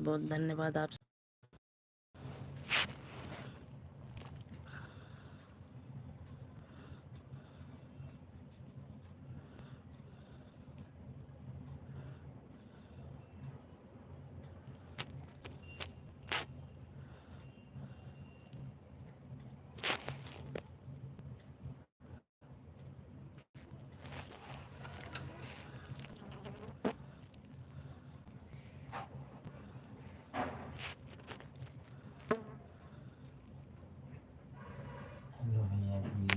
बहुत धन्यवाद आप। हेलो भैया जी।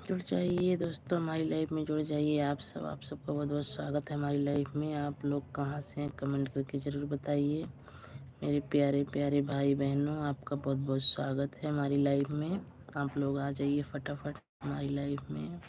जुड़ जाइए दोस्तों, हमारी लाइफ में जुड़ जाइए आप सबका बहुत बहुत स्वागत है हमारी लाइफ में। आप लोग कहाँ से हैं कमेंट करके ज़रूर बताइए। मेरे प्यारे प्यारे भाई बहनों, आपका बहुत बहुत स्वागत है हमारी लाइफ में। आप लोग आ जाइए फटाफट हमारी लाइफ में।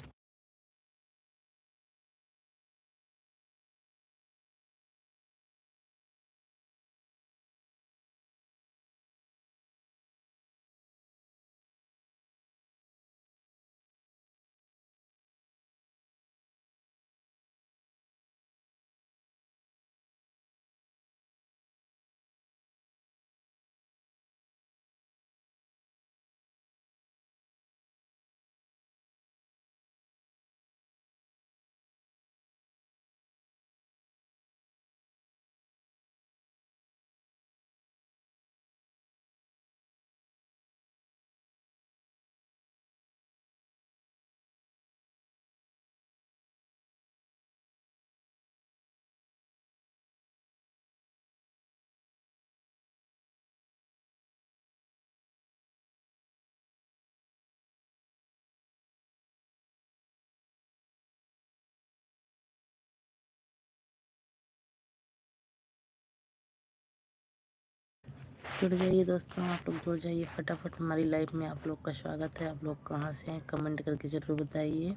जुड़ जाइए दोस्तों, आप लोग जुड़ जाइए फटाफट हमारी लाइफ में। आप लोग का स्वागत है। आप लोग कहाँ से हैं कमेंट करके ज़रूर बताइए।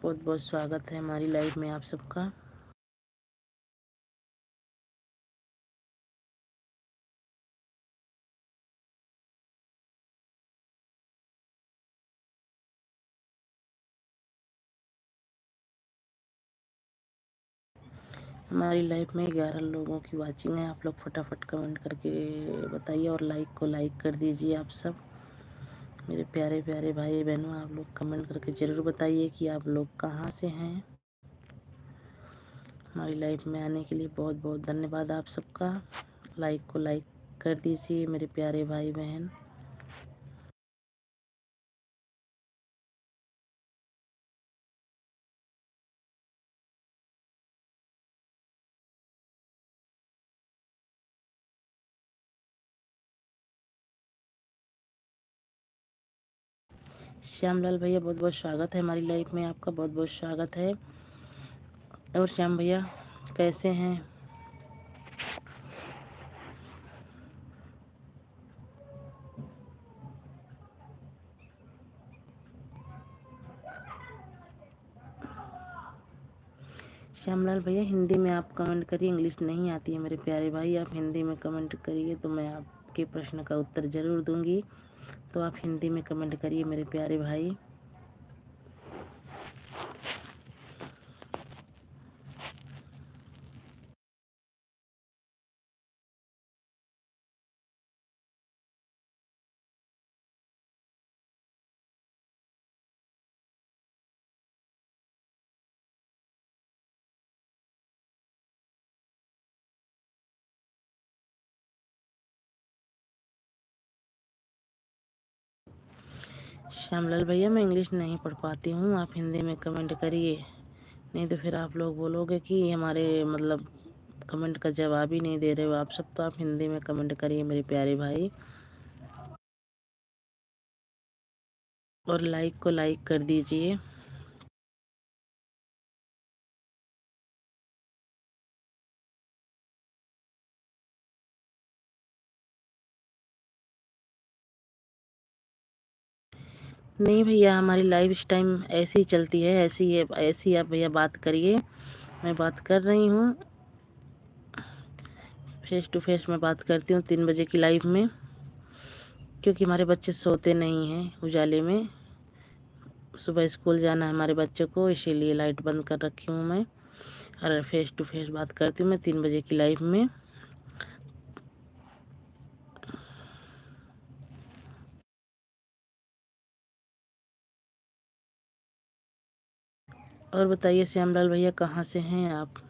बहुत बहुत स्वागत है हमारी लाइफ में आप सबका। हमारी लाइफ में 11 लोगों की वाचिंग है। आप लोग फटाफट कमेंट करके बताइए और लाइक को लाइक कर दीजिए आप सब। मेरे प्यारे प्यारे भाई बहनों, आप लोग कमेंट करके ज़रूर बताइए कि आप लोग कहाँ से हैं। हमारी लाइफ में आने के लिए बहुत बहुत धन्यवाद आप सबका। लाइक को लाइक कर दीजिए मेरे प्यारे भाई बहन। श्यामलाल भैया, बहुत बहुत स्वागत है हमारी लाइफ में आपका। बहुत बहुत स्वागत है। और श्याम भैया कैसे हैं? श्यामलाल भैया हिंदी में आप कमेंट करिए, इंग्लिश नहीं आती है मेरे प्यारे भाई। आप हिंदी में कमेंट करिए तो मैं आपके प्रश्न का उत्तर ज़रूर दूंगी। तो आप हिंदी में कमेंट करिए मेरे प्यारे भाई। श्यामलाल भैया, मैं इंग्लिश नहीं पढ़ पाती हूँ, आप हिंदी में कमेंट करिए। नहीं तो फिर आप लोग बोलोगे कि हमारे मतलब कमेंट का जवाब ही नहीं दे रहे हो आप सब। तो आप हिंदी में कमेंट करिए मेरे प्यारे भाई और लाइक को लाइक कर दीजिए। नहीं भैया, हमारी लाइव इस टाइम ऐसी ही चलती है, ऐसी आप भैया बात करिए। मैं बात कर रही हूँ, फेस टू फेस मैं बात करती हूँ 3 बजे की लाइव में, क्योंकि हमारे बच्चे सोते नहीं हैं उजाले में। सुबह स्कूल जाना है हमारे बच्चों को, इसीलिए लाइट बंद कर रखी हूँ मैं, और फेस टू फेस बात करती हूँ मैं 3 बजे की लाइव में। और बताइए श्यामलाल भैया, कहाँ से हैं आप?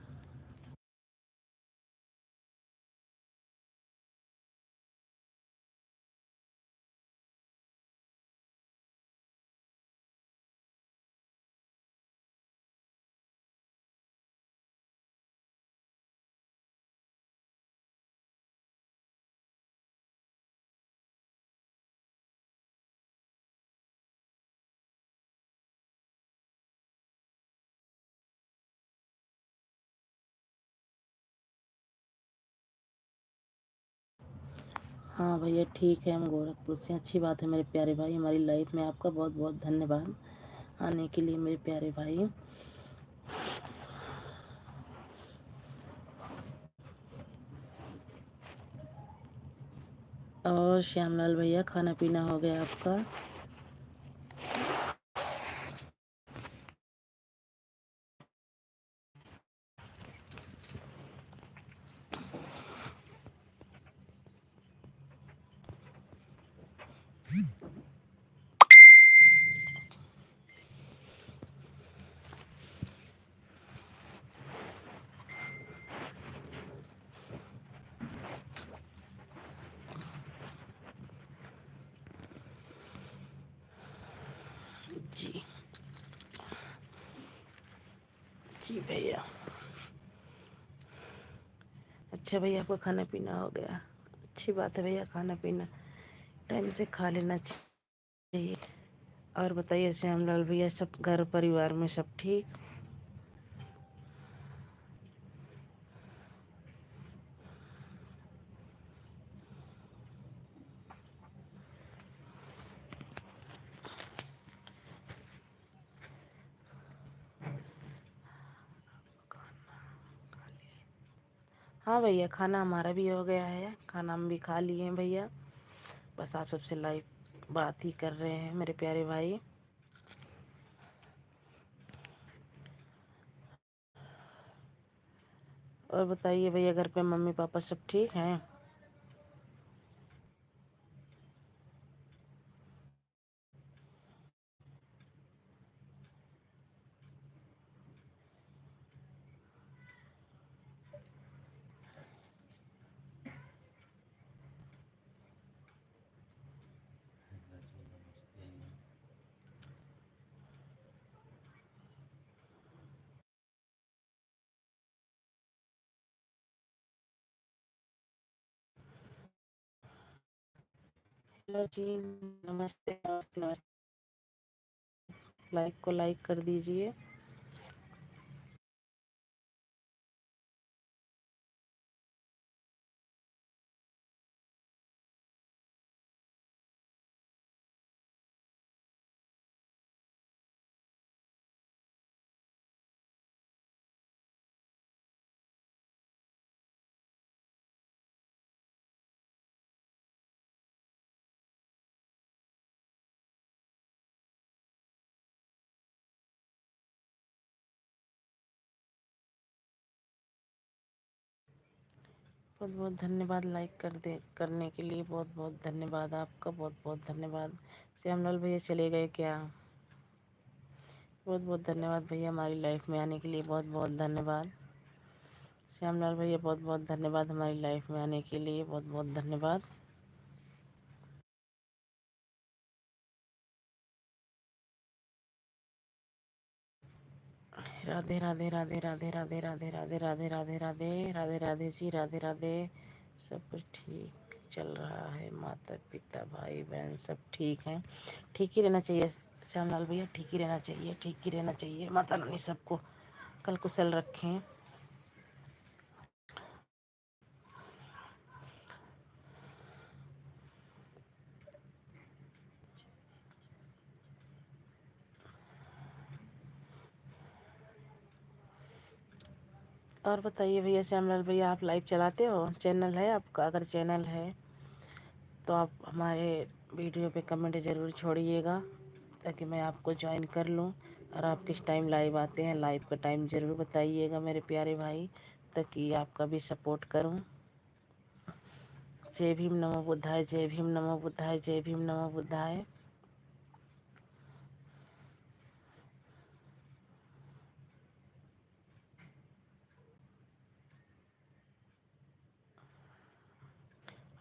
हाँ भैया ठीक है, हम गोरखपुर से। अच्छी बात है मेरे प्यारे भाई, हमारी लाइफ में आपका बहुत बहुत धन्यवाद आने के लिए मेरे प्यारे भाई। और श्यामलाल भैया, खाना पीना हो गया आपका? जी जी भैया। अच्छा भैया, आपका खाना पीना हो गया? अच्छी बात है भैया, खाना पीना टाइम से खा लेना चाहिए। और बताइए श्यामलाल भैया, सब घर परिवार में सब ठीक? हाँ भैया, खाना हमारा भी हो गया है, खाना हम भी खा लिए हैं भैया। बस आप सबसे लाइव बात ही कर रहे हैं मेरे प्यारे भाई। और बताइए भैया, घर पे मम्मी पापा सब ठीक हैं? हेलो जी, नमस्ते नमस्ते नमस्ते। लाइक को लाइक कर दीजिए। बहुत बहुत धन्यवाद लाइक करने के लिए। बहुत बहुत धन्यवाद आपका, बहुत बहुत धन्यवाद। श्यामलाल भैया चले गए क्या? बहुत बहुत धन्यवाद भैया, हमारी लाइफ में आने के लिए बहुत बहुत धन्यवाद। श्यामलाल भैया, बहुत बहुत धन्यवाद हमारी लाइफ में आने के लिए, बहुत बहुत धन्यवाद। राधे राधे राधे राधे राधे राधे राधे राधे राधे राधे राधे राधे जी, राधे राधे। सब कुछ ठीक चल रहा है, माता पिता भाई बहन सब ठीक हैं। ठीक ही रहना चाहिए श्यामलाल भैया, ठीक ही रहना चाहिए, ठीक ही रहना चाहिए। माता रानी सबको कल कुशल रखें। और बताइए भैया श्यामलाल भैया, आप लाइव चलाते हो? चैनल है आपका? अगर चैनल है तो आप हमारे वीडियो पे कमेंट ज़रूर छोड़िएगा ताकि मैं आपको ज्वाइन कर लूँ। और आप किस टाइम लाइव आते हैं, लाइव का टाइम ज़रूर बताइएगा मेरे प्यारे भाई, ताकि आपका भी सपोर्ट करूँ। जय भीम नमो बुद्धाय, जय भीम नमो बुद्धाय, जय भीम नमो बुद्धाय।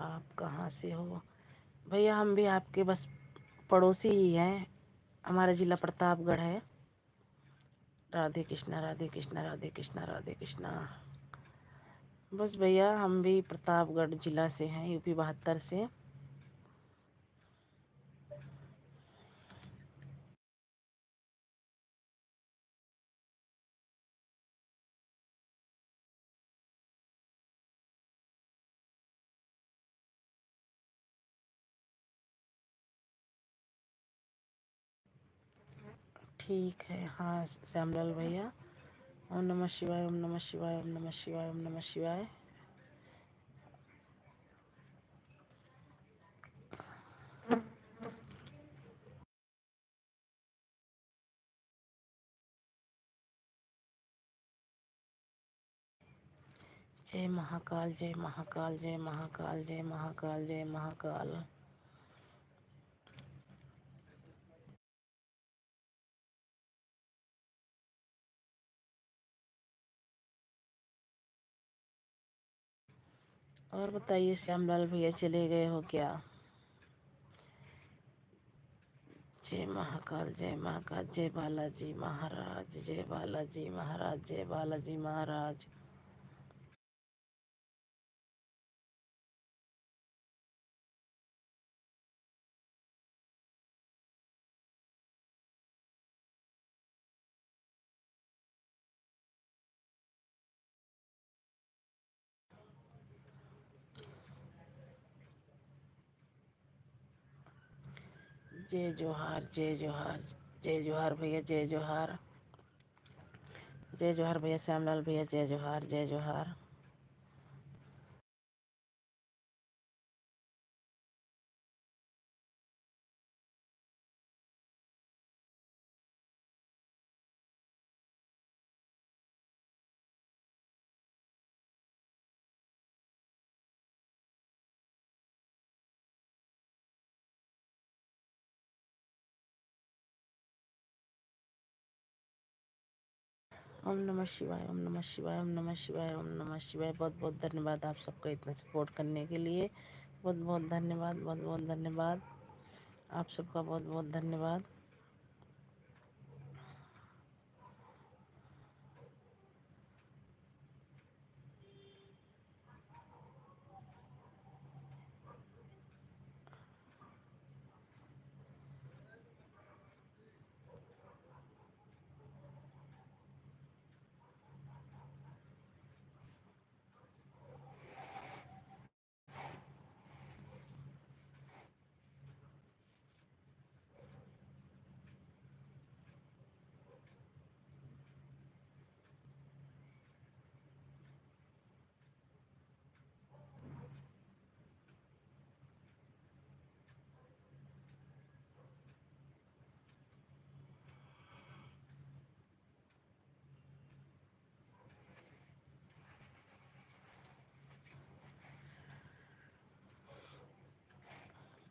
आप कहाँ से हो भैया? हम भी आपके बस पड़ोसी ही हैं। हमारा ज़िला प्रतापगढ़ है। राधे कृष्णा, राधे कृष्णा, राधे कृष्णा, राधे कृष्णा। बस भैया हम भी प्रतापगढ़ ज़िला से हैं, यूपी 72 से। ठीक है। हाँ श्यामलाल भैया, ओम नमः शिवाय, ओम नमः शिवाय, ओम नमः शिवाय, ओम नमः शिवाय। जय महाकाल, जय महाकाल, जय महाकाल, जय महाकाल, जय महाकाल। और बताइए श्यामलाल भैया, चले गए हो क्या? जय महाकाल, जय महाकाल, जय बालाजी महाराज, जय बालाजी महाराज, जय बालाजी महाराज। जय जोहार, जय जोहार, जय जोहार भैया, जय जोहार, जय जोहार भैया श्यामलाल भैया, जय जोहार, जय जोहार। ओम नमः शिवाय, ओम नमः शिवाय, ओम नमः शिवाय, ओम नमः शिवाय। बहुत बहुत धन्यवाद आप सबका इतना सपोर्ट करने के लिए। बहुत बहुत धन्यवाद, बहुत बहुत धन्यवाद आप सबका, बहुत बहुत धन्यवाद।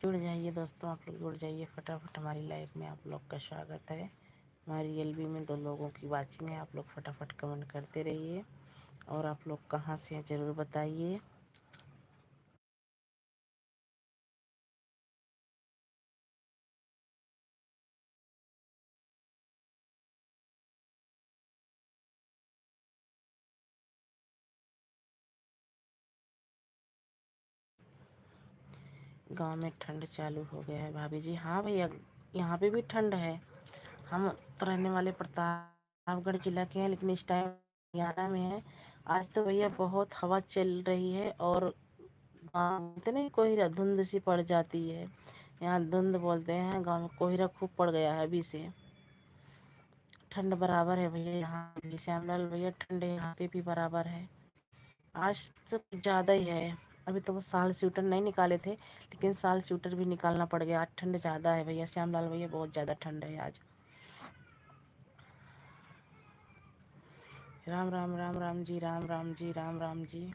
जुड़ जाइए दोस्तों, आप लोग जुड़ जाइए फटाफट। हमारी लाइफ में आप लोग का स्वागत है। हमारी एलबी में 2 लोगों की वाचिंग है। आप लोग फटाफट कमेंट करते रहिए। और आप लोग कहाँ से हैं ज़रूर बताइए। गांव में ठंड चालू हो गया है भाभी जी। हाँ भैया, यहाँ पे भी ठंड है। हम तो रहने वाले प्रतापगढ़ जिला के हैं, लेकिन इस टाइम हरियाणा में है। आज तो भैया बहुत हवा चल रही है। और गाँव बोलते नहीं, कोहरा धुंध सी पड़ जाती है। यहाँ धुंध बोलते हैं, गाँव में कोहरा खूब पड़ गया है अभी से। ठंड बराबर है भैया, यहाँ भी श्यामलाल भैया ठंड यहाँ पे भी बराबर है। आज तो कुछ ज़्यादा ही है। अभी तो वो साल स्वेटर नहीं निकाले थे, लेकिन साल स्वेटर भी निकालना पड़ गया। आज ठंड ज़्यादा है भैया, श्यामलाल भैया बहुत ज़्यादा ठंड है आज। राम राम राम राम जी, राम राम जी, राम राम जी।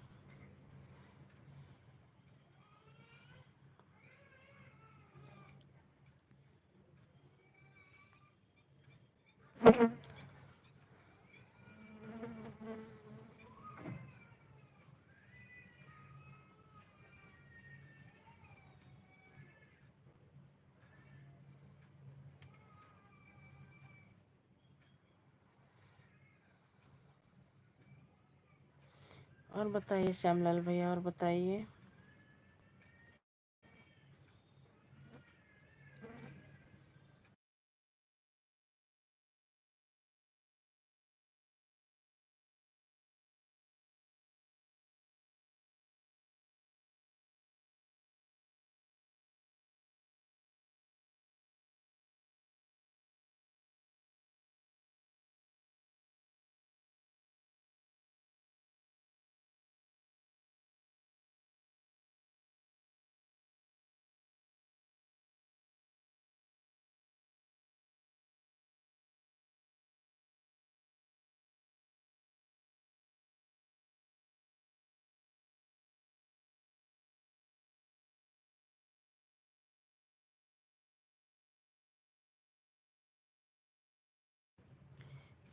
और बताइए श्यामलाल भैया, और बताइए।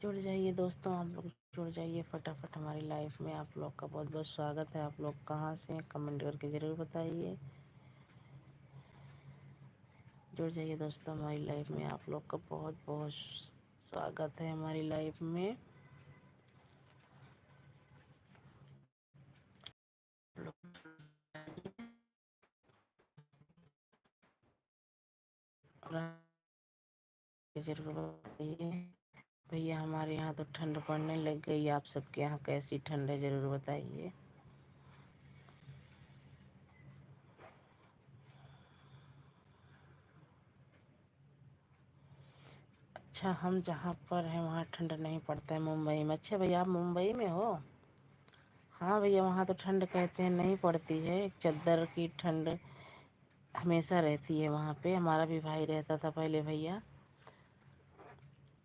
जुड़ जाइए दोस्तों, आप लोग जुड़ जाइए फटाफट हमारी लाइफ में। आप लोग का बहुत बहुत स्वागत है। आप लोग कहाँ से हैं कमेंट करके ज़रूर बताइए। जुड़ जाइए दोस्तों हमारी लाइफ में। आप लोग का बहुत बहुत स्वागत है हमारी लाइफ में। ज़रूर बताइए भैया, हमारे यहाँ तो ठंड पड़ने लग गई। आप सबके यहाँ कैसी ठंड है ज़रूर बताइए। अच्छा, हम जहाँ पर हैं वहाँ ठंड नहीं पड़ता है, मुंबई में। अच्छा भैया, आप मुंबई में हो? हाँ भैया, वहाँ तो ठंड कहते हैं नहीं पड़ती है। एक चद्दर की ठंड हमेशा रहती है वहाँ पे। हमारा भी भाई रहता था पहले भैया।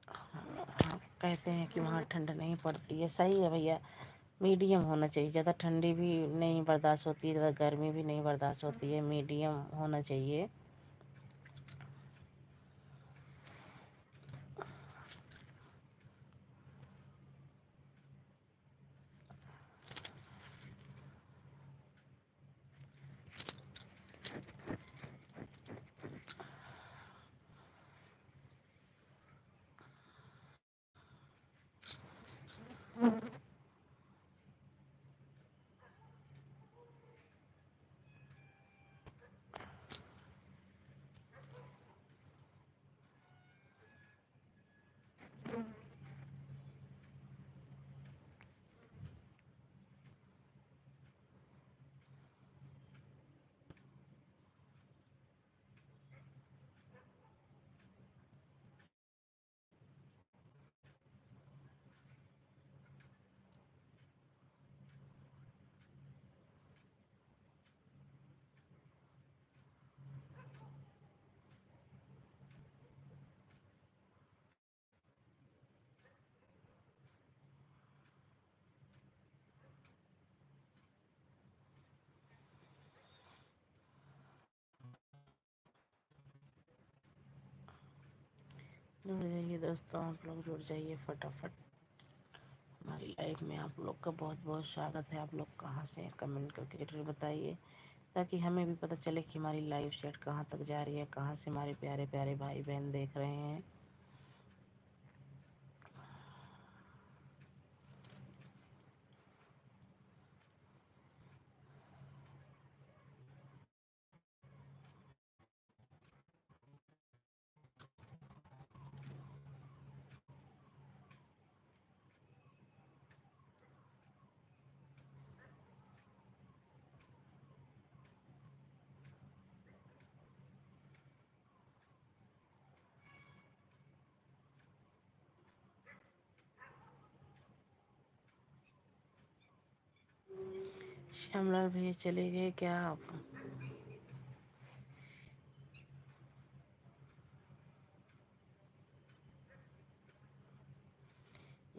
हाँ, कहते हैं कि वहाँ ठंड नहीं पड़ती है। सही है भैया, मीडियम होना चाहिए। ज़्यादा ठंडी भी नहीं बर्दाश्त होती है, ज़्यादा गर्मी भी नहीं बर्दाश्त होती है, मीडियम होना चाहिए। जुड़ जाइए दोस्तों, आप लोग जुड़ जाइए फटाफट हमारी लाइफ में। आप लोग का बहुत बहुत स्वागत है। आप लोग कहाँ से हैं कमेंट करके ज़रूर बताइए, ताकि हमें भी पता चले कि हमारी लाइव सेट कहाँ तक जा रही है, कहाँ से हमारे प्यारे प्यारे भाई बहन देख रहे हैं। श्यामलाल भैया चले गए क्या आप?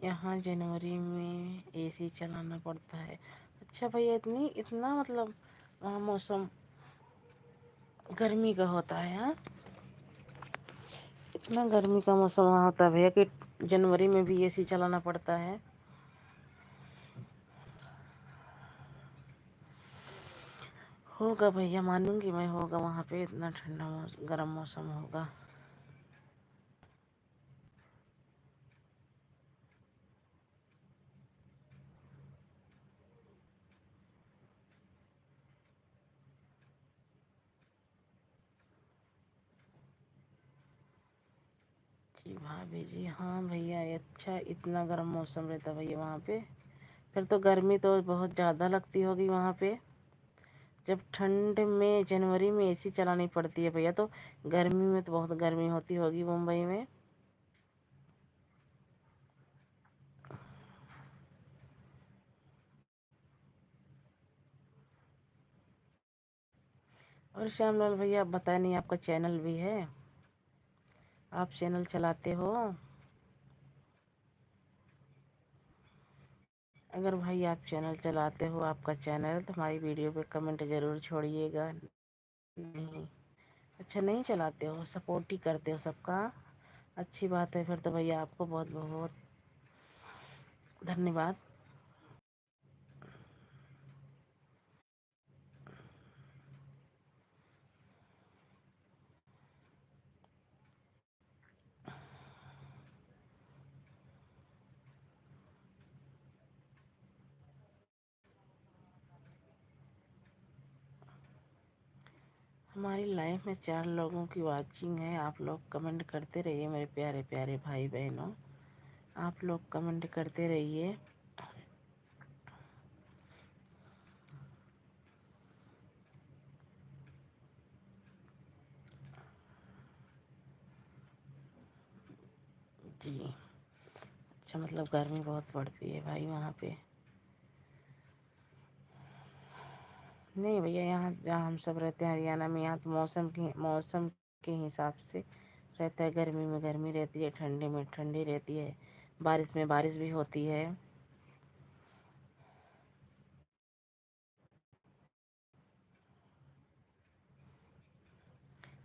यहाँ जनवरी में एसी चलाना पड़ता है। अच्छा भैया, इतना मतलब वहाँ मौसम गर्मी का होता है? हाँ, इतना गर्मी का मौसम वहाँ होता है भैया कि जनवरी में भी एसी चलाना पड़ता है? होगा भैया, मानूंगी मैं, होगा वहाँ पे इतना ठंडा गर्म मौसम होगा। जी भाभी जी, हाँ भैया, अच्छा इतना गर्म मौसम रहता भैया वहाँ पे? फिर तो गर्मी तो बहुत ज़्यादा लगती होगी वहाँ पे। जब ठंड में जनवरी में एसी चलानी पड़ती है भैया, तो गर्मी में तो बहुत गर्मी होती होगी मुंबई में। और श्यामलाल भैया, आप बताए नहीं, आपका चैनल भी है? आप चैनल चलाते हो? अगर भाई आप चैनल चलाते हो, आपका चैनल, तो हमारी वीडियो पे कमेंट ज़रूर छोड़िएगा। नहीं? अच्छा, नहीं चलाते हो, सपोर्ट ही करते हो सबका। अच्छी बात है, फिर तो भैया आपको बहुत बहुत धन्यवाद। हमारी लाइफ में 4 लोगों की वॉचिंग है। आप लोग कमेंट करते रहिए मेरे प्यारे प्यारे भाई बहनों, आप लोग कमेंट करते रहिए। जी, अच्छा, मतलब गर्मी बहुत पड़ती है भाई वहाँ पे? नहीं भैया, यहाँ जहाँ हम सब रहते हैं हरियाणा में, यहाँ तो मौसम के हिसाब से रहता है। गर्मी में गर्मी रहती है, ठंडी में ठंडी रहती है, बारिश में बारिश भी होती है।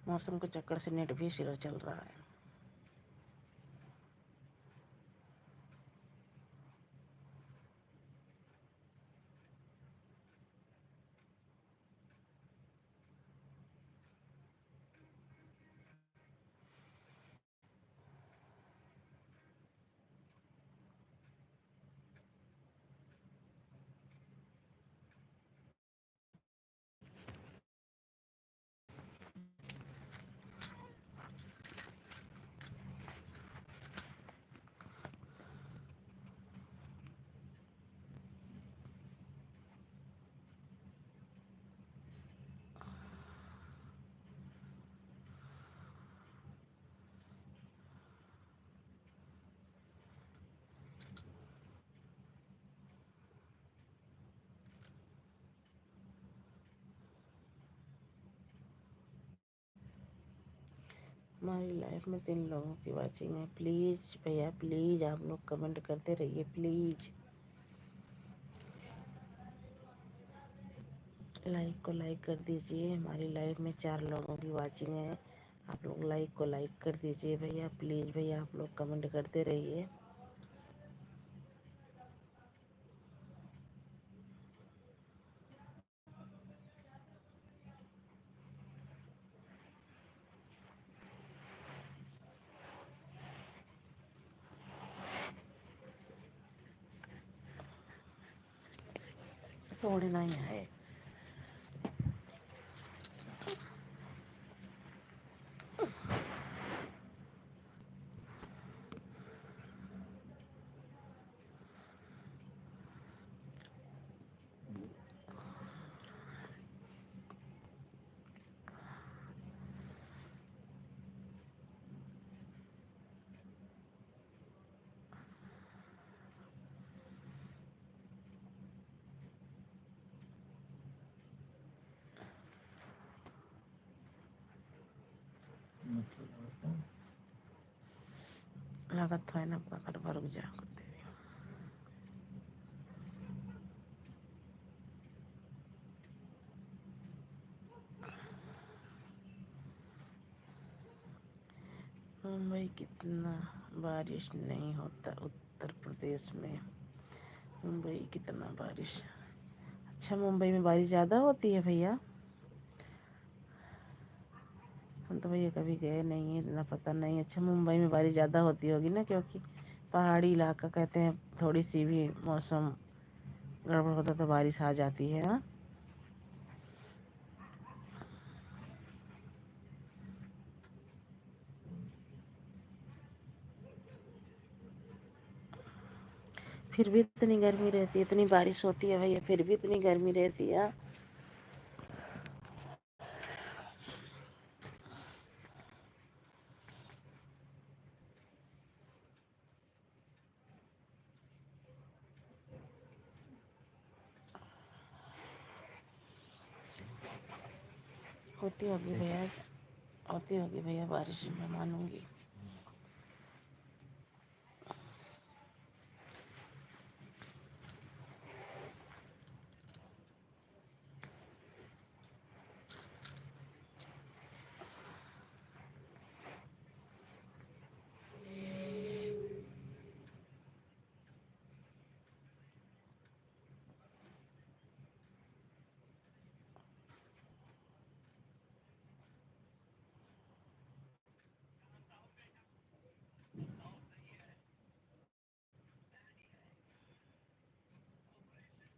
मौसम के चक्कर से नेट भी स्लो चल रहा है। हमारी लाइफ में 3 लोगों की वॉचिंग है। प्लीज़ भैया, प्लीज़ आप लोग कमेंट करते रहिए प्लीज़। लाइक को लाइक कर दीजिए। हमारी लाइफ में 4 लोगों की वॉचिंग है। आप लोग लाइक को लाइक कर दीजिए भैया, प्लीज़ भैया, आप लोग कमेंट करते रहिए। तोड़ना ही है। लागत है ना पकड़ पर रुक जा कुत्ते भी। मुंबई कितना बारिश नहीं होता उत्तर प्रदेश में। मुंबई कितना बारिश। अच्छा मुंबई में बारिश ज़्यादा होती है भैया? हम तो भैया कभी गए नहीं है, इतना पता नहीं। अच्छा मुंबई में बारिश ज़्यादा होती होगी ना, क्योंकि पहाड़ी इलाका कहते हैं, थोड़ी सी भी मौसम गड़बड़ होता तो बारिश आ जाती है। हाँ फिर भी इतनी गर्मी रहती है, इतनी बारिश होती है भैया, फिर भी इतनी गर्मी रहती है। होती होगी भैया, होती होगी भैया बारिश, मैं मानूंगी।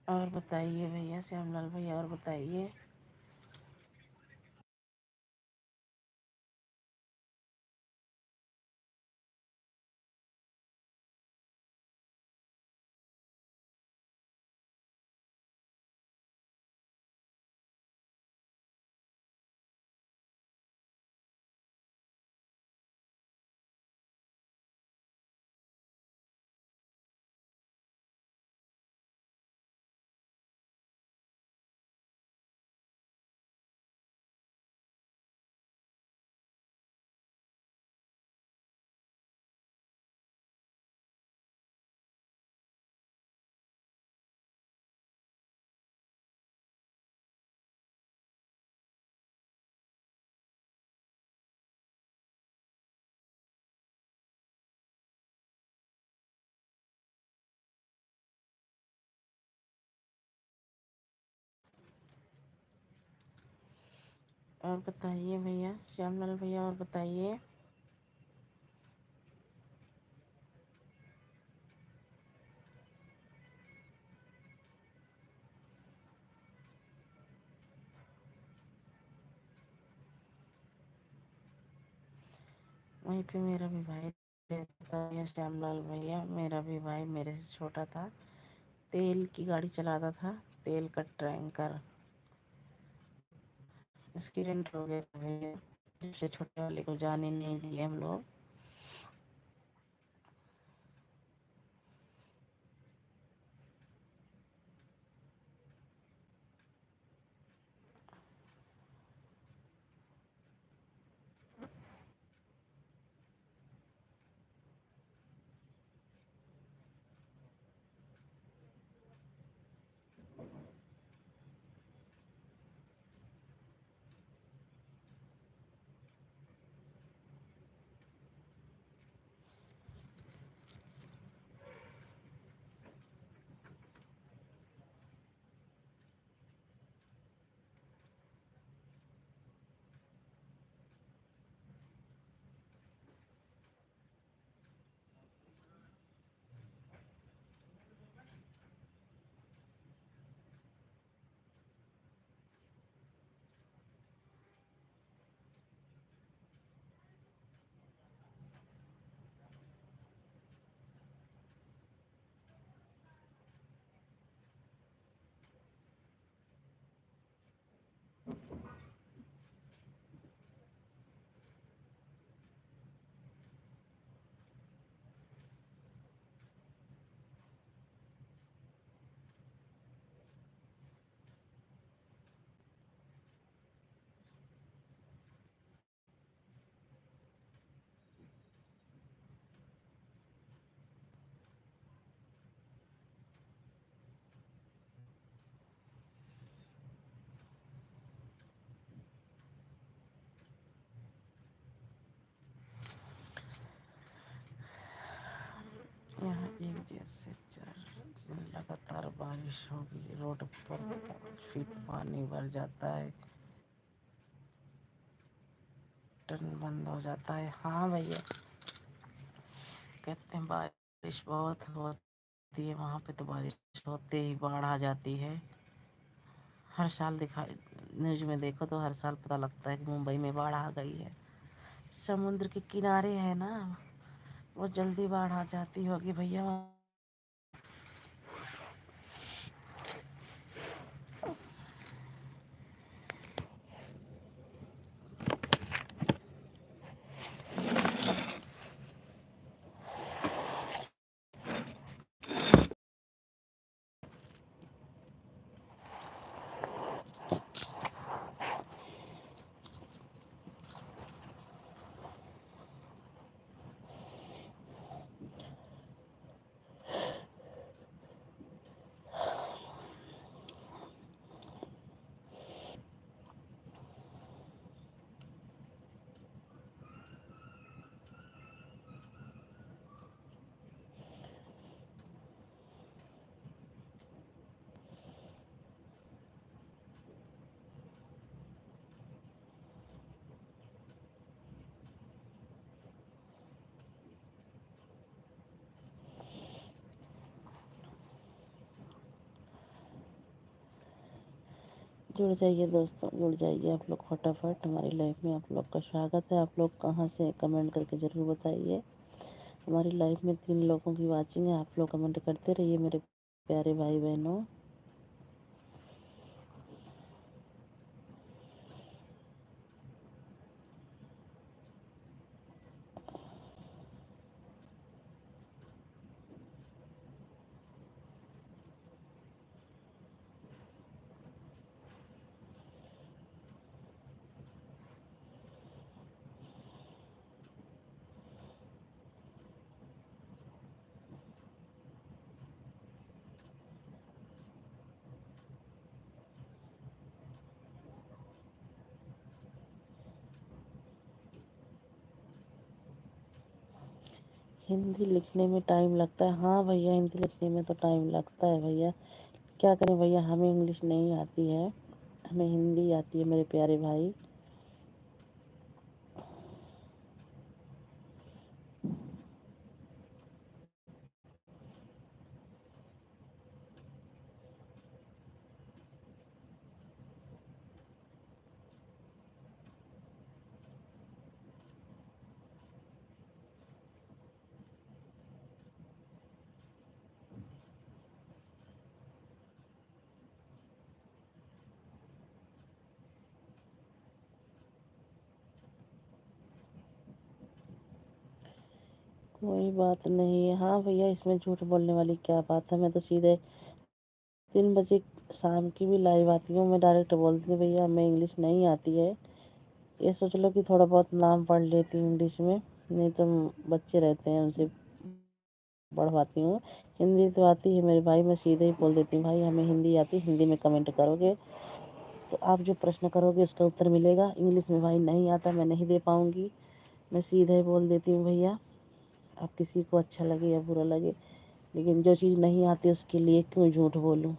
और बताइए भैया श्यामलाल भैया, और बताइए। और बताइए भैया श्यामलाल भैया, और बताइए। वहीं पे मेरा भी भाई रहता है श्यामलाल भैया, मेरा भी भाई मेरे से छोटा था, तेल की गाड़ी चलाता था, तेल का टैंकर एक्सीडेंट हो गया था भैया। सबसे छोटे वाले को जाने नहीं दिए हम लोग। तेजी से 4 दिन लगातार बारिश होगी, रोड पर फीट पानी भर जाता है, टर्न बंद हो जाता है। हाँ भैया, कहते हैं बारिश बहुत होती है वहाँ पे, तो बारिश होते ही बाढ़ आ जाती है। हर साल दिखाई न्यूज़ में देखो तो हर साल पता लगता है कि मुंबई में बाढ़ आ गई है। समुद्र के किनारे है ना, वो जल्दी बाढ़ आ जाती होगी भैया वहाँ। जुड़ जाइए दोस्तों, जुड़ जाइए आप लोग फटाफट, हमारी लाइफ में आप लोग का स्वागत है। आप लोग कहाँ से कमेंट करके ज़रूर बताइए। हमारी लाइफ में 3 लोगों की वाचिंग है, आप लोग कमेंट करते रहिए मेरे प्यारे भाई बहनों। हिंदी लिखने में टाइम लगता है। हाँ भैया, हिंदी लिखने में तो टाइम लगता है भैया, क्या करें भैया, हमें इंग्लिश नहीं आती है, हमें हिंदी आती है मेरे प्यारे भाई। कोई बात नहीं है। हाँ भैया, इसमें झूठ बोलने वाली क्या बात है, मैं तो सीधे 3 बजे शाम की भी लाइव आती हूँ, मैं डायरेक्ट बोलती हूँ भैया हमें इंग्लिश नहीं आती है। ये सोच लो कि थोड़ा बहुत नाम पढ़ लेती हूँ इंग्लिश में, नहीं तो बच्चे रहते हैं उनसे पढ़वाती हूँ। हिंदी तो आती है मेरे भाई, मैं सीधे ही बोल देती हूँ भाई हमें हिंदी आती है, हिंदी में कमेंट करोगे तो आप जो प्रश्न करोगे उसका उत्तर मिलेगा। इंग्लिश में भाई नहीं आता, मैं नहीं दे पाऊँगी, मैं सीधे ही बोल देती हूँ भैया। अब किसी को अच्छा लगे या बुरा लगे, लेकिन जो चीज़ नहीं आती उसके लिए क्यों झूठ बोलूँ।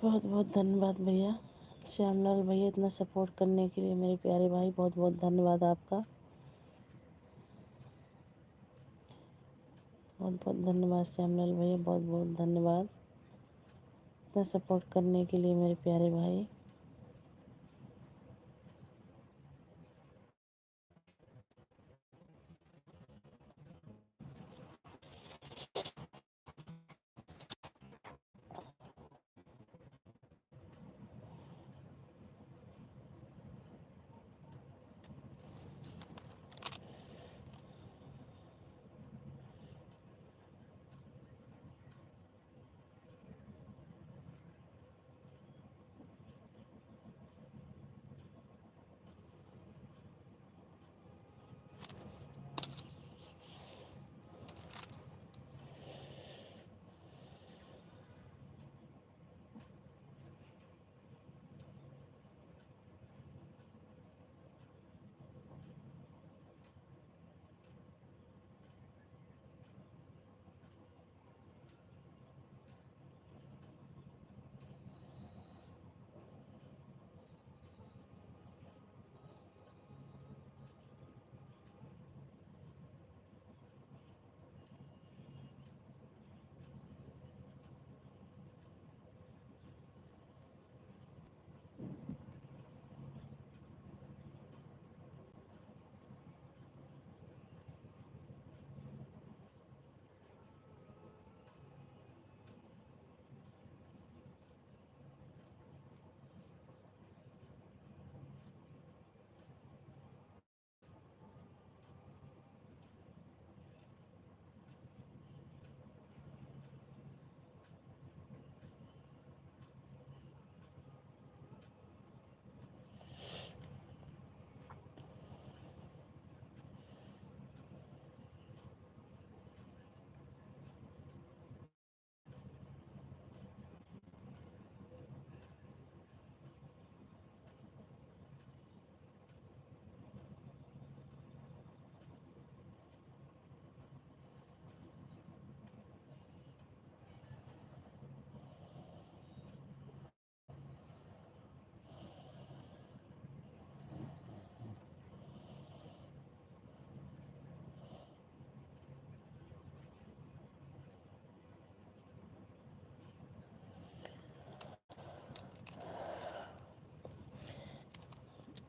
बहुत बहुत धन्यवाद भैया, श्यामलाल भैया, इतना सपोर्ट करने के लिए मेरे प्यारे भाई, बहुत बहुत धन्यवाद आपका, बहुत बहुत धन्यवाद श्यामलाल भैया, बहुत बहुत धन्यवाद इतना सपोर्ट करने के लिए मेरे प्यारे भाई।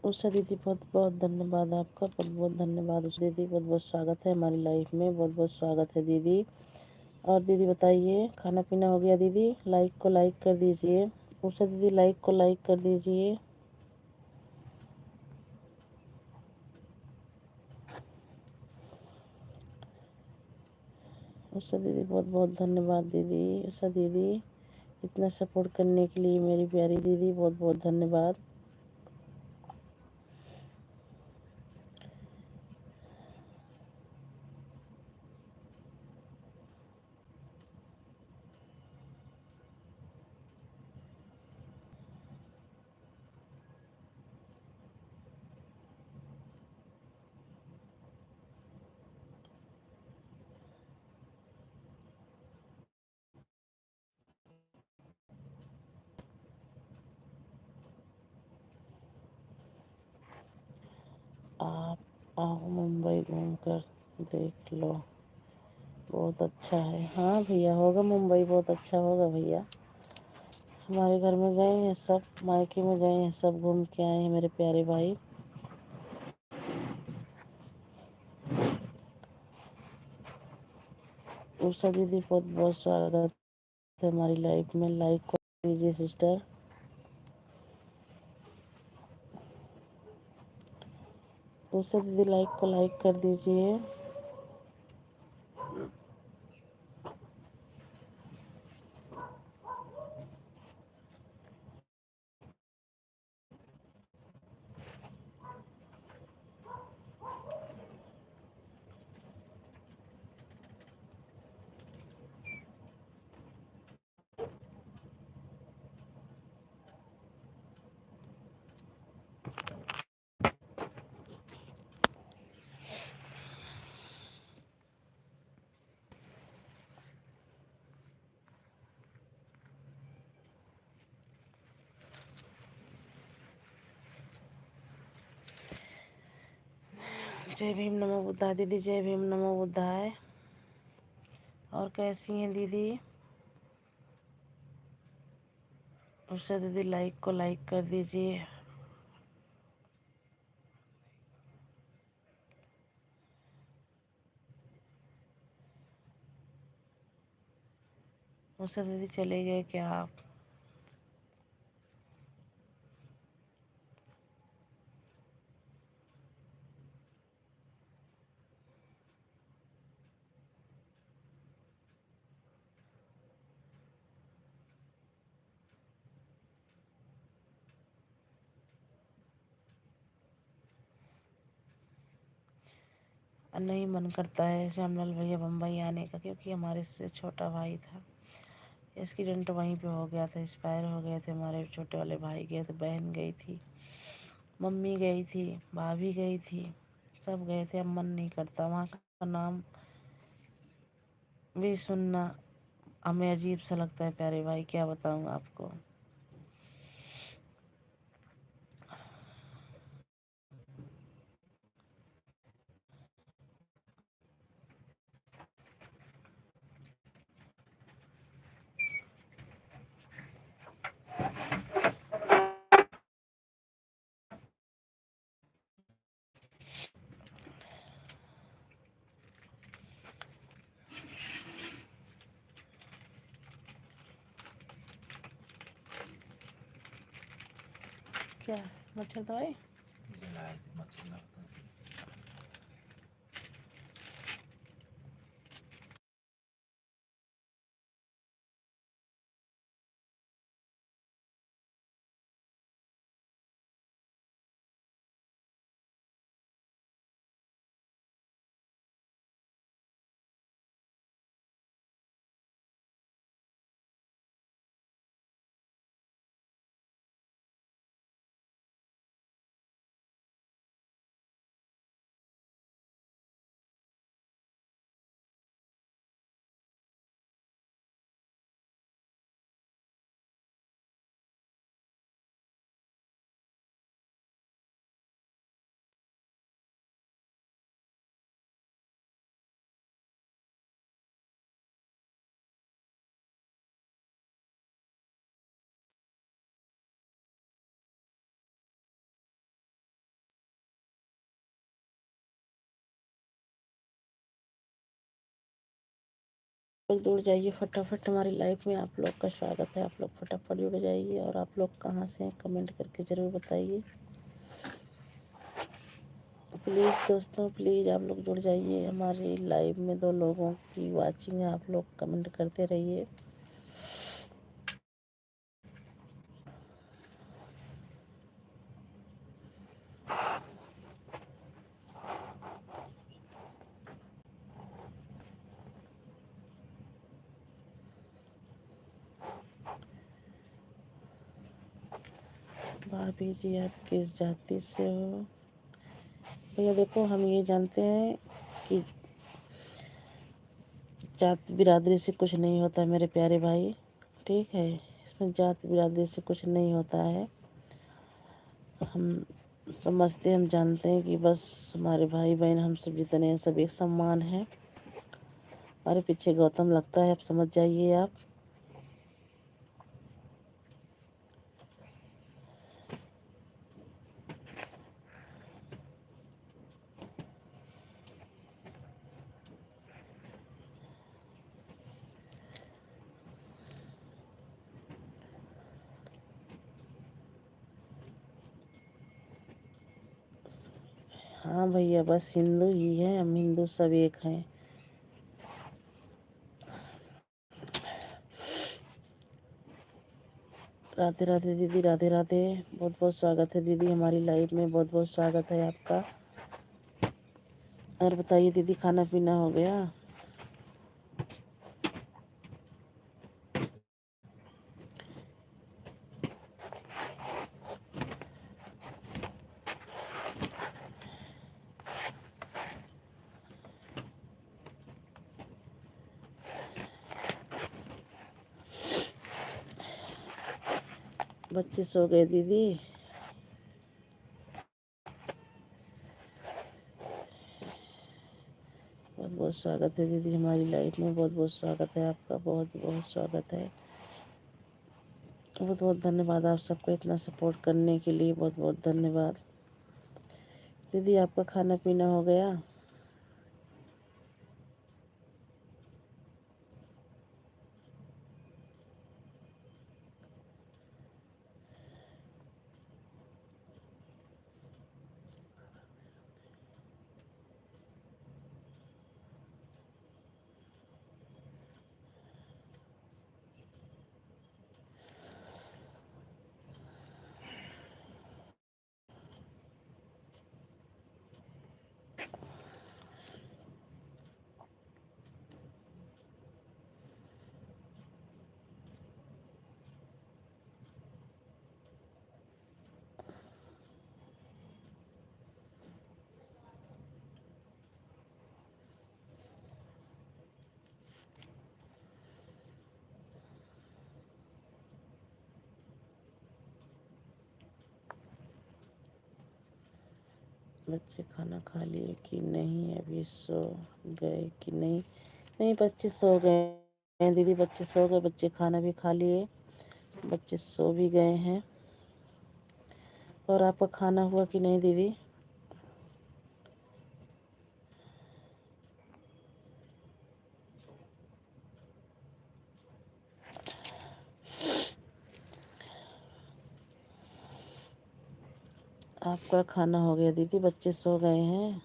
उषा दीदी बहुत बहुत धन्यवाद आपका, बहुत बहुत धन्यवाद उषा दीदी, बहुत बहुत स्वागत है हमारी लाइफ में, बहुत बहुत स्वागत है दीदी। और दीदी बताइए खाना पीना हो गया दीदी? लाइक को लाइक कर दीजिए उषा दीदी, लाइक को लाइक कर दीजिए। उषा दीदी बहुत बहुत धन्यवाद दीदी। उषा दीदी इतना सपोर्ट करने के लिए मेरी प्यारी दीदी, बहुत बहुत धन्यवाद। आप आओ मुंबई घूम कर देख लो, बहुत अच्छा है। हाँ भैया होगा, मुंबई बहुत अच्छा होगा भैया। हमारे घर में गए हैं सब, मायके में गए हैं सब, घूम के आए हैं मेरे प्यारे भाई। उषा दीदी बहुत बहुत स्वागत है हमारी लाइफ में, लाइक कर दीजिए सिस्टर। उषा दीदी लाइक को लाइक कर दीजिए। जय भीम नमो बुद्धाय दीदी, जय भीम नमो बुद्धाय। और कैसी हैं दीदी? उषा दीदी लाइक को लाइक कर दीजिए। उषा दीदी चले गए क्या आप? नहीं मन करता है श्यामलाल भैया बम्बई आने का, क्योंकि हमारे से छोटा भाई था, एक्सीडेंट वहीं पे हो गया था, एक्सपायर हो गए थे हमारे छोटे वाले भाई, गए थे, बहन गई थी, मम्मी गई थी, भाभी गई थी, सब गए थे। अब मन नहीं करता वहाँ का नाम भी सुनना, हमें अजीब सा लगता है प्यारे भाई, क्या बताऊँ आपको। क्या मच्छर दवाई? मच्छर लगता है। लोग जुड़ जाइए फटाफट हमारी लाइफ में। आप लोग का स्वागत है, आप लोग फटाफट जुड़ जाइए। और आप लोग कहाँ से हैं कमेंट करके ज़रूर बताइए प्लीज़ दोस्तों, प्लीज़ आप लोग जुड़ जाइए हमारी लाइव में। 2 लोगों की वाचिंग है, आप लोग कमेंट करते रहिए। भाभी जी आप किस जाति से हो? भैया देखो, हम ये जानते हैं कि जात बिरादरी से कुछ नहीं होता मेरे प्यारे भाई, ठीक है। इसमें जात बिरादरी से कुछ नहीं होता है। हम समझते, हम जानते हैं कि बस हमारे भाई बहन हम सब जितने हैं सब एक समान हैं। हमारे पीछे गौतम लगता है, आप समझ जाइए आप। हाँ भैया, बस हिंदू ही है, हम हिंदू सब एक हैं। राधे राधे दीदी, राधे राधे। बहुत बहुत स्वागत है दीदी हमारी लाइव में, बहुत बहुत स्वागत है आपका। और बताइए दीदी, खाना पीना हो गया? बच्चे सो गए दीदी? बहुत बहुत स्वागत है दीदी हमारी लाइफ में, बहुत बहुत स्वागत है आपका, बहुत बहुत स्वागत है। बहुत बहुत धन्यवाद आप सबको इतना सपोर्ट करने के लिए, बहुत बहुत धन्यवाद। दीदी आपका खाना पीना हो गया? बच्चे खाना खा लिए कि नहीं, अभी सो गए कि नहीं? नहीं, बच्चे सो गए हैं दीदी, बच्चे सो गए, बच्चे खाना भी खा लिए, बच्चे सो भी गए हैं। और आपका खाना हुआ कि नहीं दीदी? आपका खाना हो गया दीदी, बच्चे सो गए हैं।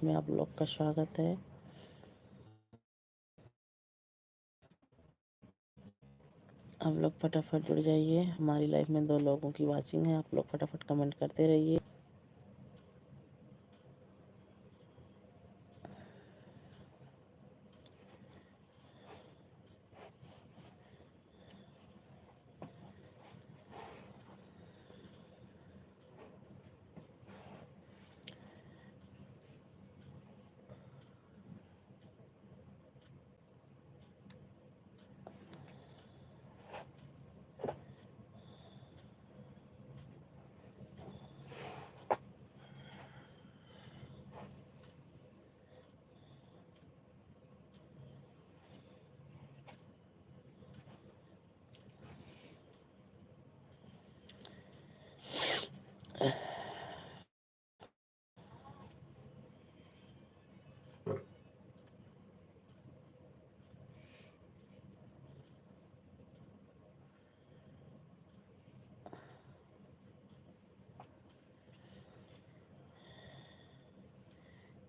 में आप लोग का स्वागत है। आप लोग फटाफट जुड़ जाइए। हमारी लाइफ में 2 लोगों की वॉचिंग है। आप लोग फटाफट कमेंट करते रहिए।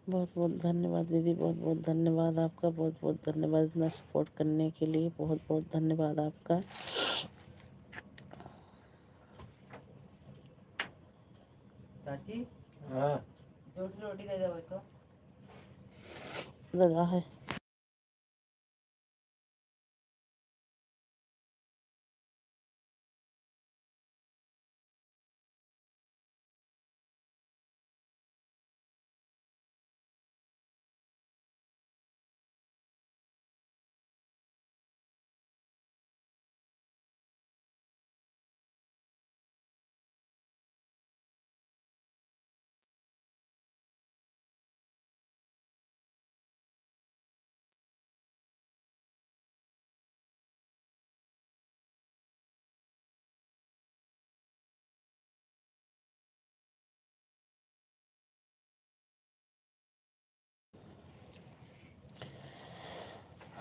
बहुत बहुत धन्यवाद दीदी, बहुत बहुत धन्यवाद आपका, बहुत बहुत धन्यवाद इतना सपोर्ट करने के लिए। बहुत बहुत धन्यवाद आपका। चाची हाँ रोटी रोटी दे दो तो दादा है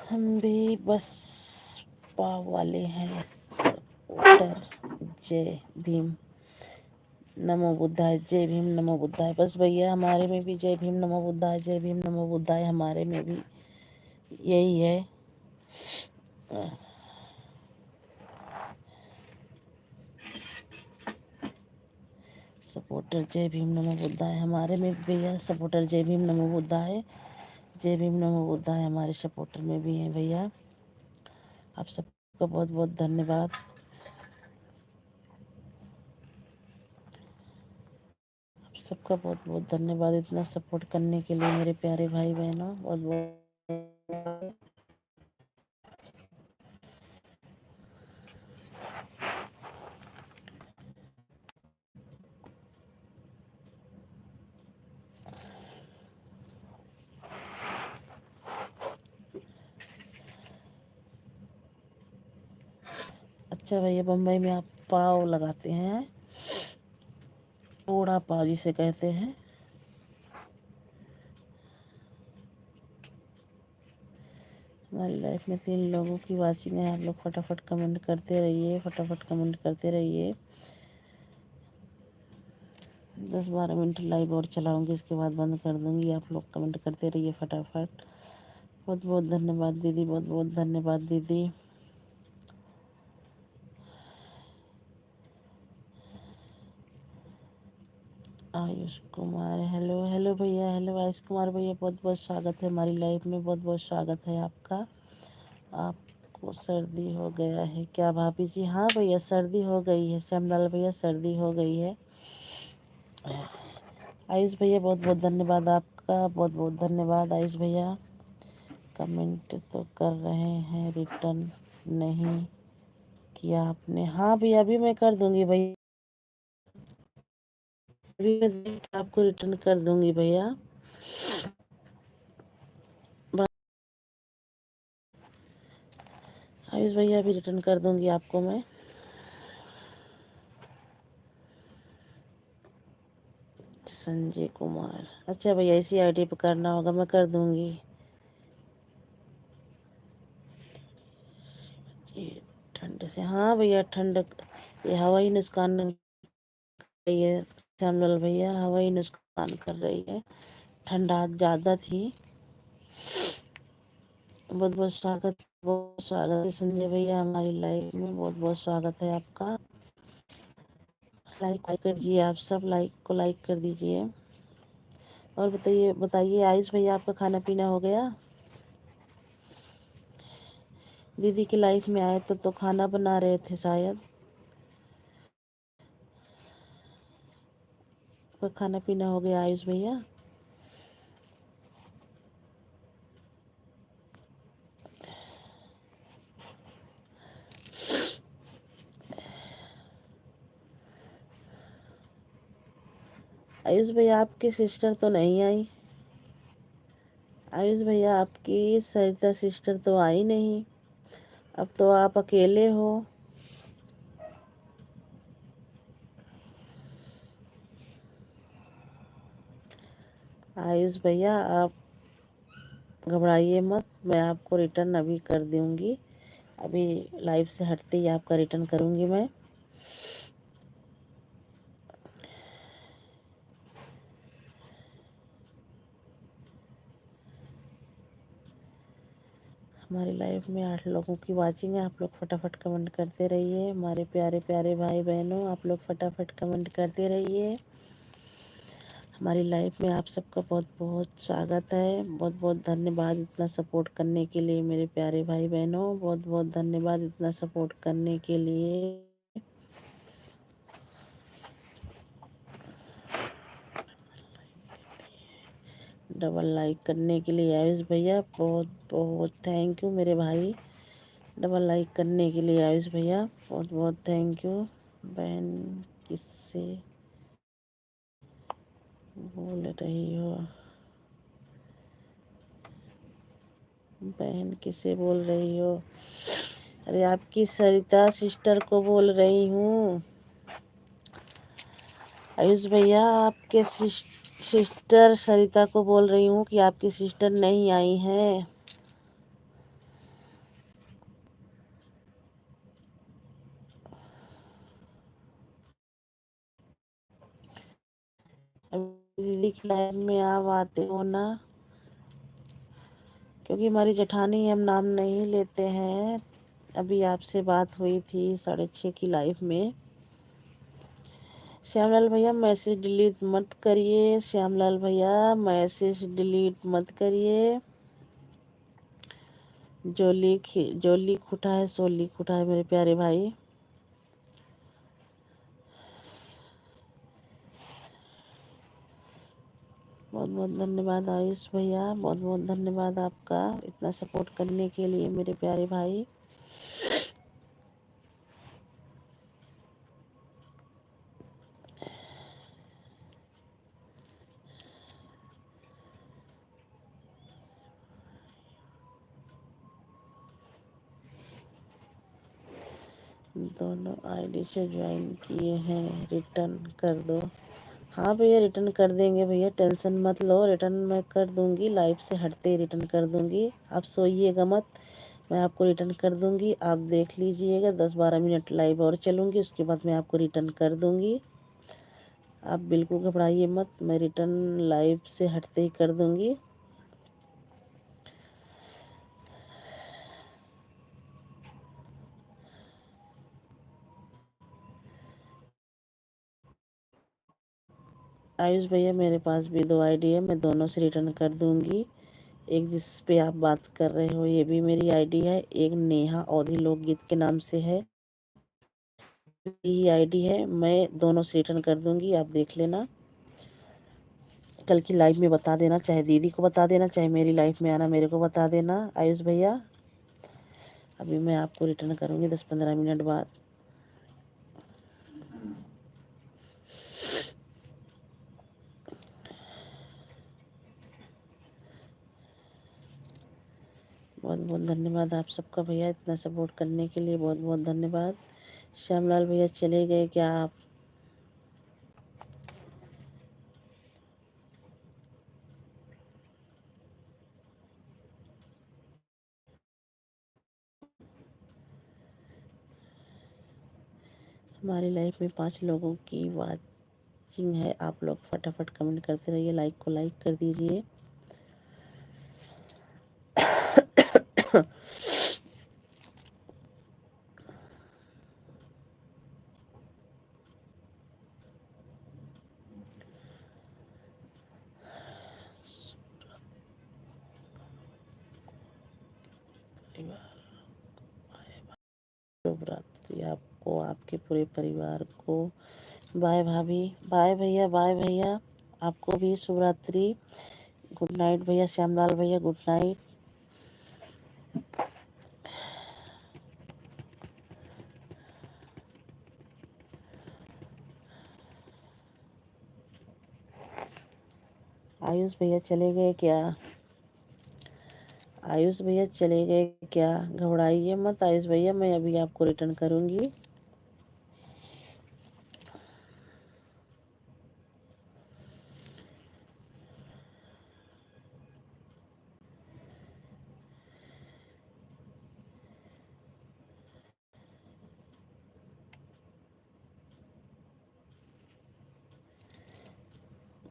हम भी बस पाव वाले हैं। सपोर्टर जय भीम नमो बुद्धाय, जय भीम नमो बुद्धाय। बस भैया हमारे में भी जय भीम नमो बुद्धाय, जय भीम नमो बुद्धाय। हमारे में भी यही है। सपोर्टर जय भीम नमो बुद्धाय। हमारे में भी भैया सपोर्टर जय भीम नमो बुद्धाय, जय भीम नमो बुद्धाय। हमारे सपोर्टर में भी हैं भैया। आप सबका बहुत बहुत धन्यवाद। आप सबका बहुत बहुत धन्यवाद इतना सपोर्ट करने के लिए मेरे प्यारे भाई बहनों। बहुत बहुत अच्छा भैया, बम्बई में आप पाव लगाते हैं, पोड़ा पाव जिसे कहते हैं। हमारी लाइफ में 3 लोगों की वाचिंग है। आप लोग फटाफट कमेंट करते रहिए, फटाफट कमेंट करते रहिए। 10-12 मिनट लाइव और चलाऊंगी, इसके बाद बंद कर दूंगी। आप लोग कमेंट करते रहिए फटाफट। बहुत बहुत धन्यवाद दीदी, बहुत बहुत धन्यवाद दीदी। आयुष कुमार, हेलो हेलो भैया, हेलो आयुष कुमार भैया, बहुत बहुत स्वागत है हमारी लाइफ में। बहुत बहुत स्वागत है आपका। आपको सर्दी हो गया है क्या भाभी जी? हाँ भैया सर्दी हो गई है। श्यामलाल भैया सर्दी हो गई है। आयुष भैया बहुत बहुत धन्यवाद आपका, बहुत बहुत धन्यवाद आयुष भैया। कमेंट तो कर रहे हैं, रिटर्न नहीं किया आपने? हाँ भैया अभी मैं कर दूंगी भैया, अभी मैं देख के आपको रिटर्न कर दूंगी भैया। आयुष भैया अभी रिटर्न कर दूंगी आपको मैं। संजय कुमार, अच्छा भैया इसी आईडी पे करना होगा, मैं कर दूंगी। जी ठंड से, हाँ भैया ठंड, ये हवाई नुकसान कर रही है। श्यामलाल भैया हवाई नुकसान कर रही है, ठंडा ज़्यादा थी। बहुत बहुत स्वागत है संजय भैया हमारी लाइफ में, बहुत बहुत स्वागत है आपका। लाइक कर दीजिए, आप सब लाइक कर दीजिए। और बताइए आयुष भैया, आपका खाना पीना हो गया? दीदी की लाइफ में आए तो खाना बना रहे थे शायद। आपका खाना पीना हो गया आयुष भैया? आयुष भैया आपकी सिस्टर तो नहीं आई। आयुष भैया आपकी सरिता सिस्टर तो आई नहीं। अब तो आप अकेले हो। आयुष भैया आप घबराइए मत, मैं आपको रिटर्न अभी कर दूंगी। अभी लाइव से हटते ही आपका रिटर्न करूंगी मैं। हमारी लाइफ में 8 लोगों की वाचिंग है। आप लोग फटाफट कमेंट करते रहिए। हमारे प्यारे प्यारे भाई बहनों, आप लोग फटाफट कमेंट करते रहिए। हमारी लाइफ में आप सबका बहुत बहुत स्वागत है। बहुत बहुत धन्यवाद इतना सपोर्ट करने के लिए मेरे प्यारे भाई बहनों। बहुत बहुत धन्यवाद इतना सपोर्ट करने के लिए। डबल लाइक करने के लिए आयुष भैया बहुत बहुत थैंक यू मेरे भाई। डबल लाइक करने के लिए आयुष भैया बहुत बहुत थैंक यू। बहन किससे बोल रही हो? बहन किससे बोल रही हो? अरे आपकी सरिता सिस्टर को बोल रही हूँ। आयुष भैया आपके सिस्टर सरिता को बोल रही हूँ कि आपकी सिस्टर नहीं आई है। दीदी की लाइफ में आप आते हो ना, क्योंकि हमारी जेठानी हम नाम नहीं लेते हैं। अभी आपसे बात हुई थी 6:30 की लाइफ में। श्यामलाल भैया मैसेज डिलीट मत करिए। श्यामलाल भैया मैसेज डिलीट मत करिए। जो लिख उठा है सो लिख उठा है मेरे प्यारे भाई। बहुत बहुत धन्यवाद आयुष भैया, बहुत बहुत धन्यवाद आपका इतना सपोर्ट करने के लिए मेरे प्यारे भाई। दोनों आईडी से ज्वाइन किए हैं, रिटर्न कर दो। हाँ भैया रिटर्न कर देंगे भैया, टेंशन मत लो। रिटर्न मैं कर दूंगी, लाइव से हटते ही रिटर्न कर दूंगी। आप सोइएगा मत, मैं आपको रिटर्न कर दूंगी। आप देख लीजिएगा 10-12 मिनट लाइव और चलूँगी, उसके बाद मैं आपको रिटर्न कर दूंगी। आप बिल्कुल घबराइए मत, मैं रिटर्न लाइव से हटते ही कर दूंगी। आयुष भैया मेरे पास भी 2 आईडी है, मैं दोनों से रिटर्न कर दूंगी। एक जिस पे आप बात कर रहे हो ये भी मेरी आईडी है, एक नेहा अवधी लोकगीत के नाम से है, ये आईडी है। मैं दोनों से रिटर्न कर दूंगी, आप देख लेना। कल की लाइव में बता देना, चाहे दीदी को बता देना, चाहे मेरी लाइफ में आना मेरे को बता देना आयुष भैया। अभी मैं आपको रिटर्न करूंगी 10-15 मिनट बाद। बहुत बहुत धन्यवाद आप सबका भैया इतना सपोर्ट करने के लिए, बहुत बहुत धन्यवाद। श्यामलाल भैया चले गए क्या आप? हमारी लाइफ में 5 लोगों की वाचिंग वॉचिंग है आप लोग फटाफट कमेंट करते रहिए, लाइक को लाइक कर दीजिए। शुभ रात्रि आपको, आपके पूरे परिवार को। बाय भाभी, बाय भैया, बाय भैया, आपको भी शुभ रात्रि। गुड नाइट भैया, श्यामलाल भैया, गुड नाइट। आयुष भैया चले गए क्या? आयुष भैया चले गए क्या? घबराइए मत आयुष भैया, मैं अभी आपको रिटर्न करूँगी।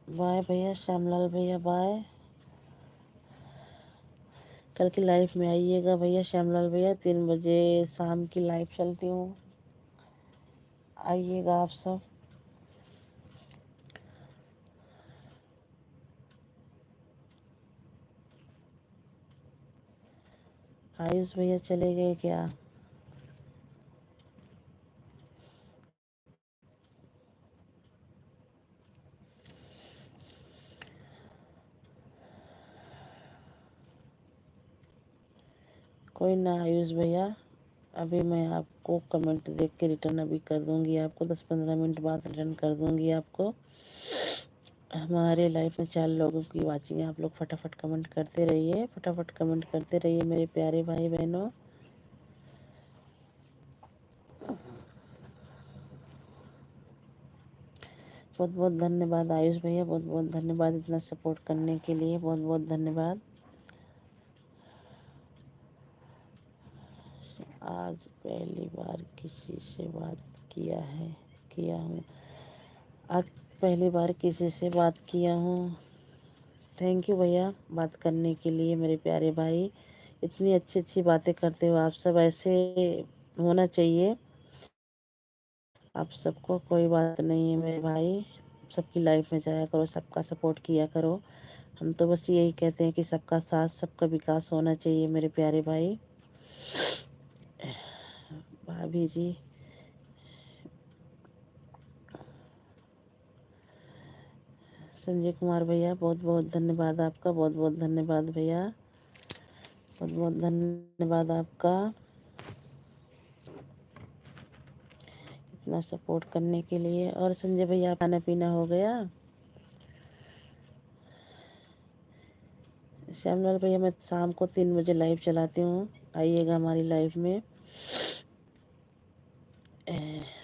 बाय भैया, श्यामलाल भैया बाय। कल की लाइव में आइएगा भैया श्यामलाल भैया, 3 बजे शाम की लाइव चलती हूँ, आइएगा आप सब। आयुष भैया चले गए क्या? कोई ना आयुष भैया, अभी मैं आपको कमेंट देख के रिटर्न अभी कर दूंगी, आपको 10-15 मिनट बाद रिटर्न कर दूंगी आपको। हमारे लाइफ में 4 लोगों की वाचिंग है, आप लोग फटाफट कमेंट करते रहिए, फटाफट कमेंट करते रहिए मेरे प्यारे भाई बहनों। बहुत बहुत धन्यवाद आयुष भैया, बहुत बहुत धन्यवाद इतना सपोर्ट करने के लिए, बहुत बहुत धन्यवाद। आज पहली बार किसी से बात किया हूँ, आज पहली बार किसी से बात किया हूँ। थैंक यू भैया बात करने के लिए मेरे प्यारे भाई, इतनी अच्छी अच्छी बातें करते हो आप सब, ऐसे होना चाहिए आप सबको। कोई बात नहीं है मेरे भाई, सबकी लाइफ में जाया करो, सबका सपोर्ट किया करो। हम तो बस यही कहते हैं कि सबका साथ सबका विकास होना चाहिए मेरे प्यारे भाई। भाभी जी संजय कुमार भैया, बहुत बहुत धन्यवाद आपका, बहुत बहुत धन्यवाद भैया, बहुत बहुत धन्यवाद आपका इतना सपोर्ट करने के लिए। और संजय भैया खाना पीना हो गया? श्यामलाल भैया मैं शाम को 3 बजे लाइव चलाती हूँ, आइएगा हमारी लाइव में।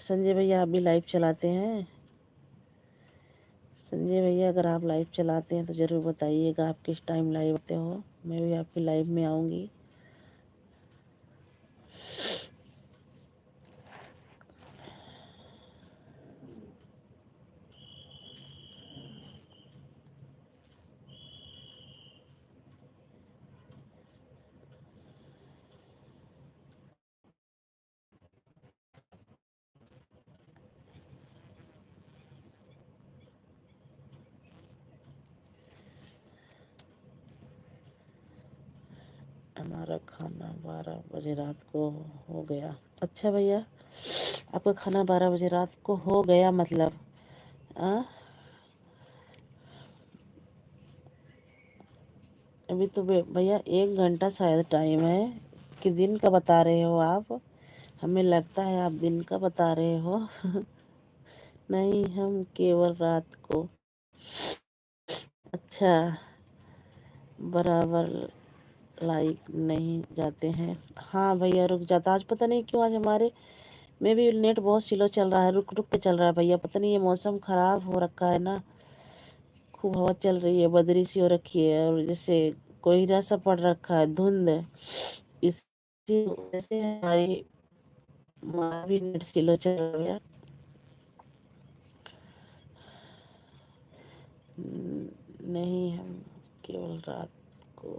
संजय भैया आप भी लाइव चलाते हैं? संजय भैया अगर आप लाइव चलाते हैं तो ज़रूर बताइएगा आप किस टाइम लाइव आते हो, मैं भी आपकी लाइव में आऊँगी। हमारा खाना 12 बजे रात को हो गया। अच्छा भैया आपका खाना 12 बजे रात को हो गया मतलब? आ? अभी तो भैया 1 घंटा शायद टाइम है, कि दिन का बता रहे हो आप? हमें लगता है आप दिन का बता रहे हो। नहीं हम केवल रात को। अच्छा बराबर लाइक नहीं जाते हैं। हाँ भैया रुक जाता, आज पता नहीं क्यों आज हमारे में भी नेट बहुत स्लो चल रहा है, रुक रुक के चल रहा है भैया, पता नहीं ये मौसम ख़राब हो रखा है ना, खूब हवा चल रही है, बदरी सी हो रखी है, और जैसे कोहरा सा पड़ रखा है, धुंध, इसी वजह से हमारा भी नेट स्लो चल रहा है। नहीं हम केवल रात को।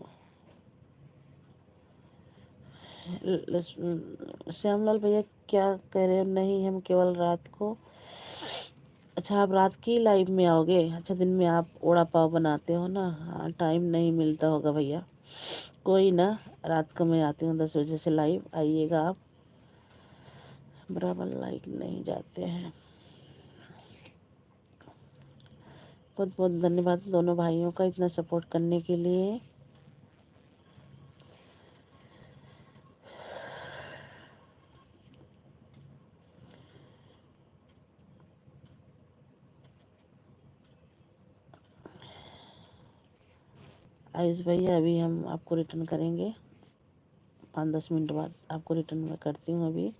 श्यामलाल भैया क्या कह रहे हो? नहीं हम केवल रात को। अच्छा आप रात की लाइव में आओगे? अच्छा दिन में आप वड़ा पाव बनाते हो ना? हाँ टाइम नहीं मिलता होगा भैया। कोई ना, रात को मैं आती हूँ 10 बजे से लाइव, आइएगा आप। बराबर लाइक नहीं जाते हैं। बहुत बहुत धन्यवाद दोनों भाइयों का इतना सपोर्ट करने के लिए। आयुष भैया अभी हम आपको रिटर्न करेंगे 5-10 मिनट बाद। आपको रिटर्न मैं करती हूँ अभी।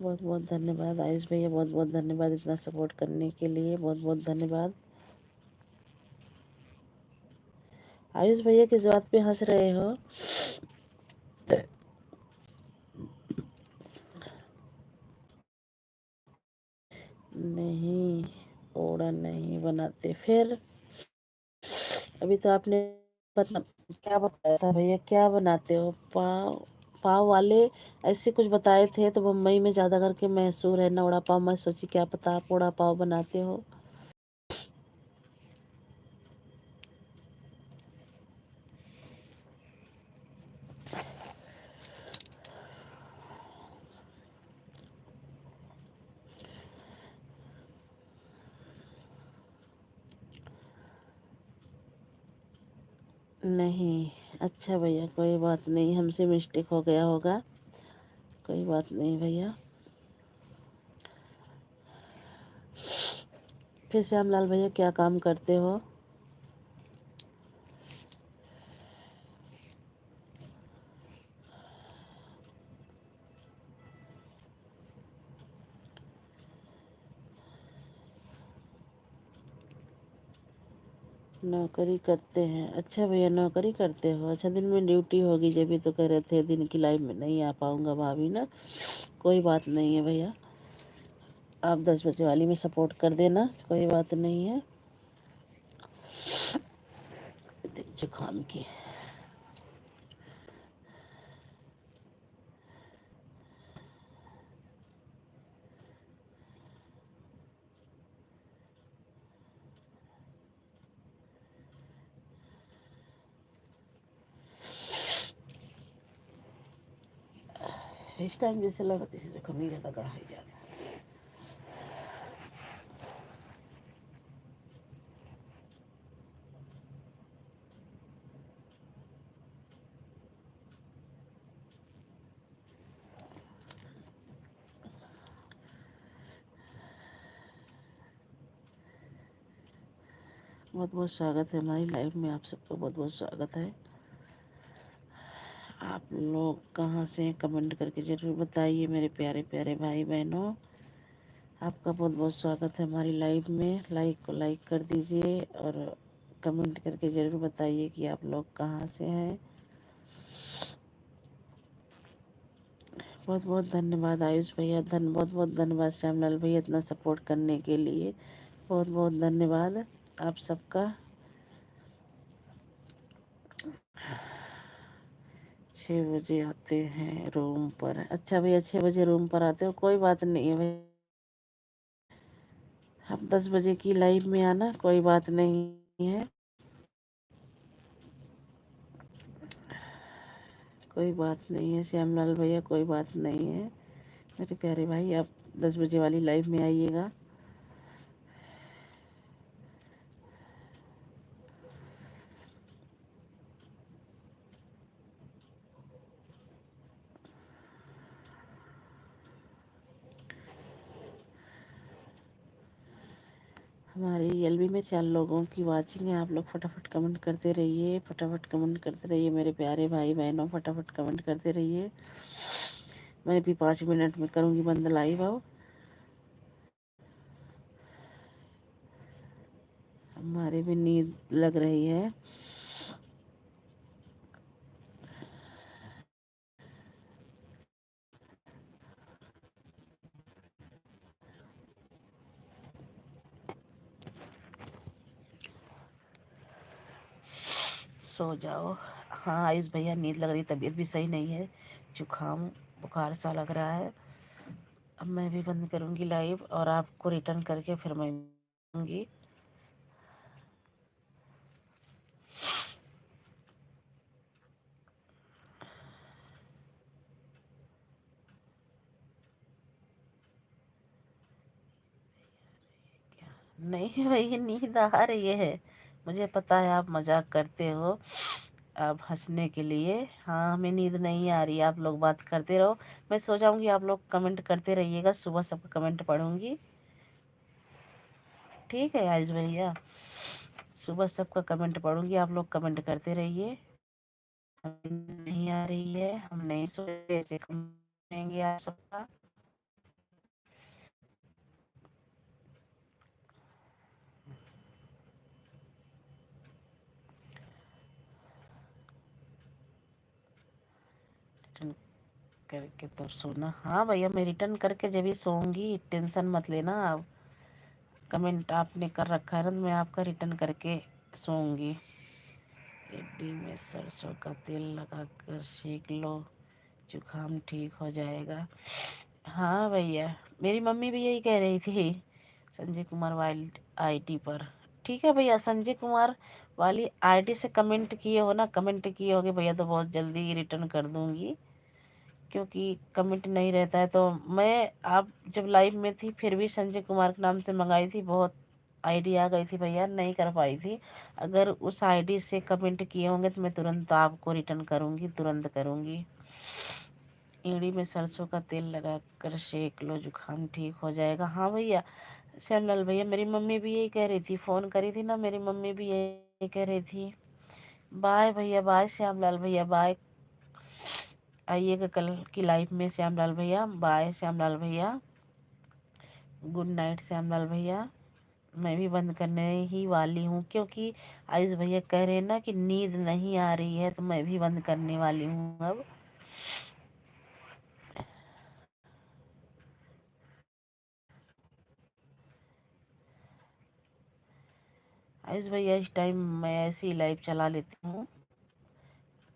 बहुत बहुत धन्यवाद आयुष भैया, बहुत बहुत धन्यवाद इतना सपोर्ट करने के लिए, बहुत बहुत धन्यवाद। आयुष भैया किस बात पे हंस रहे हो? नहीं ओड़ा नहीं बनाते। फिर अभी तो आपने बता क्या बताया था भैया? क्या बनाते हो? पाव? पाव वाले ऐसे कुछ बताए थे तो मुंबई में ज़्यादा करके मशहूर है ना वड़ा पाव। मैं सोची क्या पता आप वड़ा पाव बनाते हो। नहीं अच्छा भैया कोई बात नहीं, हमसे मिस्टेक हो गया होगा, कोई बात नहीं भैया। फिर श्यामलाल भैया क्या काम करते हो? नौकरी करते हैं। अच्छा भैया नौकरी करते हो? अच्छा दिन में ड्यूटी होगी जब भी तो कह रहे थे दिन की लाइफ में नहीं आ पाऊँगा भाभी ना। कोई बात नहीं है भैया, आप 10 बजे वाली में सपोर्ट कर देना, कोई बात नहीं है। जुकाम की इस टाइम जैसे लगा इसी से कमी ज़्यादा गढ़ाई जाता है। बहुत बहुत स्वागत है हमारी लाइव में, आप सबका बहुत बहुत स्वागत है। आप लोग कहाँ से हैं कमेंट करके ज़रूर बताइए मेरे प्यारे प्यारे भाई बहनों। आपका बहुत बहुत स्वागत है हमारी लाइव में। लाइक को लाइक कर दीजिए और कमेंट करके ज़रूर बताइए कि आप लोग कहाँ से हैं। बहुत बहुत धन्यवाद आयुष भैया, बहुत बहुत धन्यवाद श्यामलाल भैया इतना सपोर्ट करने के लिए, बहुत बहुत धन्यवाद आप सबका। 6 बजे आते हैं रूम पर? अच्छा भैया 6 बजे रूम पर आते हो, कोई बात नहीं है भैया। आप 10 बजे की लाइव में आना, कोई बात नहीं है, कोई बात नहीं है श्यामलाल भैया, कोई बात नहीं है मेरे प्यारे भाई। आप 10 बजे वाली लाइव में आइएगा। हमारी एलबी में 4 लोगों की वाचिंग है। आप लोग फटाफट कमेंट करते रहिए, फटाफट कमेंट करते रहिए मेरे प्यारे भाई बहनों, फटाफट कमेंट करते रहिए। मैं भी 5 मिनट में करूँगी बंद लाइव। आओ हमारी भी नींद लग रही है। सो जाओ। हाँ आयुष भैया, नींद लग रही, तबीयत भी सही नहीं है, जुकाम बुखार सा लग रहा है। अब मैं भी बंद करूँगी लाइव और आपको रिटर्न करके फिर मैं मिलूंगी। नहीं भैया, नींद आ रही है, मुझे पता है आप मजाक करते हो, आप हंसने के लिए। हाँ हमें नींद नहीं आ रही, आप लोग बात करते रहो, मैं सो जाऊंगी, आप लोग कमेंट करते रहिएगा, सुबह सबका कमेंट पढ़ूंगी। ठीक है आयुष भैया, सुबह सबका कमेंट पढ़ूंगी, आप लोग कमेंट करते रहिए। हमें नहीं आ रही है, हम नहीं सोए, ऐसे कमेंगे आप सबका। रिटर्न करके तब सोना। हाँ भैया, मैं रिटर्न करके जब भी सोऊंगी, टेंशन मत लेना आप। कमेंट आपने कर रखा है ना, तो मैं आपका रिटर्न करके सोऊंगी। इडली में सरसों का तेल लगाकर सेक लो, जुकाम ठीक हो जाएगा। हाँ भैया, मेरी मम्मी भी यही कह रही थी, संजय कुमार वाइल्ड आईडी पर। ठीक है भैया, संजय कुमार वाली आईडी से कमेंट किए हो ना, कमेंट किए होगे भैया, तो बहुत जल्दी रिटर्न कर दूंगी, क्योंकि कमेंट नहीं रहता है। तो मैं आप जब लाइव में थी फिर भी संजय कुमार के नाम से मंगाई थी, बहुत आईडी आ गई थी भैया, नहीं कर पाई थी। अगर उस आईडी से कमेंट किए होंगे तो मैं तुरंत आपको रिटर्न करूँगी, तुरंत करूँगी। एड़ी में सरसों का तेल लगा कर सेक लो, जुकाम ठीक हो जाएगा। हाँ भैया, श्यामलाल भैया, मेरी मम्मी भी यही कह रही थी, फ़ोन करी थी ना, मेरी मम्मी भी यही कह रही थी। बाय भैया, बाय श्यामलाल भैया, बाय। आइएगा कल की लाइफ में श्यामलाल भैया, बाय श्यामलाल भैया, गुड नाइट श्यामलाल भैया। मैं भी बंद करने ही वाली हूँ, क्योंकि आयुष भैया कह रहे हैं ना कि नींद नहीं आ रही है, तो मैं भी बंद करने वाली हूँ अब। आयुष भैया, इस टाइम मैं ऐसी लाइव चला लेती हूँ,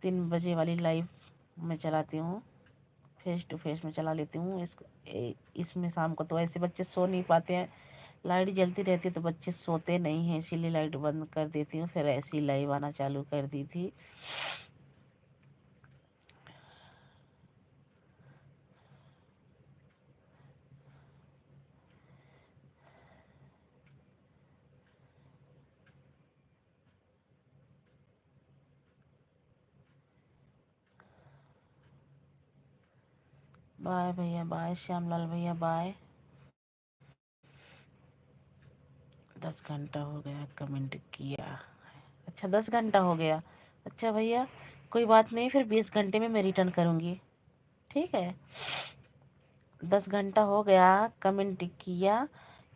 3 बजे वाली लाइव मैं चलाती हूँ, फेस टू फेस में चला लेती हूँ इसमें शाम को तो ऐसे बच्चे सो नहीं पाते हैं, लाइट जलती रहती है तो बच्चे सोते नहीं हैं, इसीलिए लाइट बंद कर देती हूँ, फिर ऐसी लाइव आना चालू कर दी थी। बाय भैया, बाय श्यामलाल भैया, बाय। 10 घंटा हो गया कमेंट किया। अच्छा 10 घंटा हो गया, अच्छा भैया, कोई बात नहीं, फिर 20 घंटे में मैं रिटर्न करूँगी। ठीक है, 10 घंटा हो गया कमेंट किया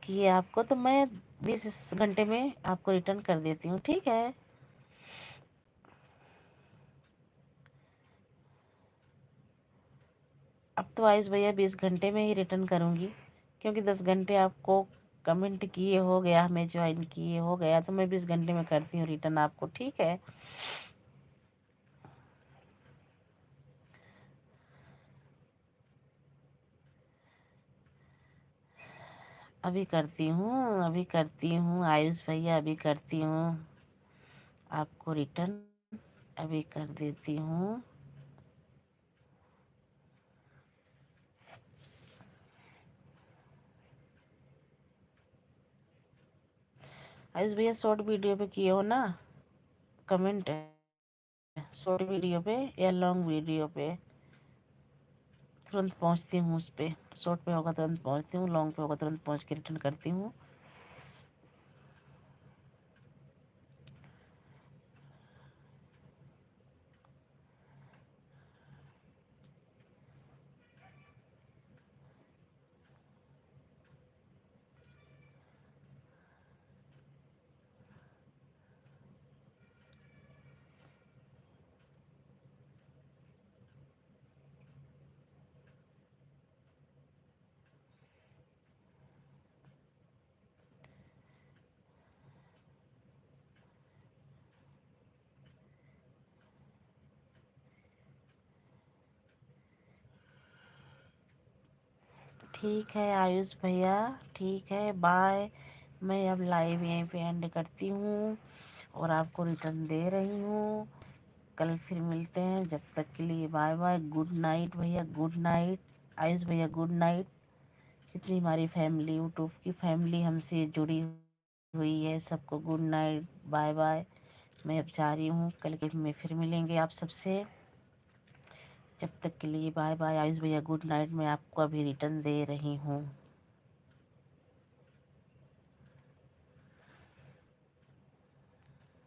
किए आपको, तो मैं 20 घंटे में आपको रिटर्न कर देती हूँ। ठीक है, अब तो आयुष भैया 20 घंटे में ही रिटर्न करूँगी, क्योंकि 10 घंटे आपको कमेंट किए हो गया, हमें ज्वाइन किए हो गया, तो मैं 20 घंटे में करती हूँ रिटर्न आपको। ठीक है, अभी करती हूँ, अभी करती हूँ आयुष भैया, अभी करती हूँ आपको रिटर्न, अभी कर देती हूँ। आयुष भैया, शॉर्ट वीडियो पे किए हो ना कमेंट, शॉर्ट वीडियो पे या लॉन्ग वीडियो पे? तुरंत पहुंचती हूँ उस पे, शॉर्ट पे होगा तुरंत पहुंचती हूँ, लॉन्ग पे होगा तुरंत पहुंच के रिटर्न करती हूँ। ठीक है आयुष भैया, ठीक है, बाय। मैं अब लाइव यहीं पे एंड करती हूँ और आपको रिटर्न दे रही हूँ। कल फिर मिलते हैं, जब तक के लिए बाय बाय, गुड नाइट भैया, गुड नाइट। आयुष भैया गुड नाइट। जितनी हमारी फैमिली, यूट्यूब की फैमिली हमसे जुड़ी हुई है, सबको गुड नाइट, बाय बाय। मैं अब जा रही हूँ, कल के में फिर मिलेंगे आप सबसे। जब तक के लिए बाय बाय। आयुष भैया गुड नाइट। मैं आपको अभी रिटर्न दे रही हूँ।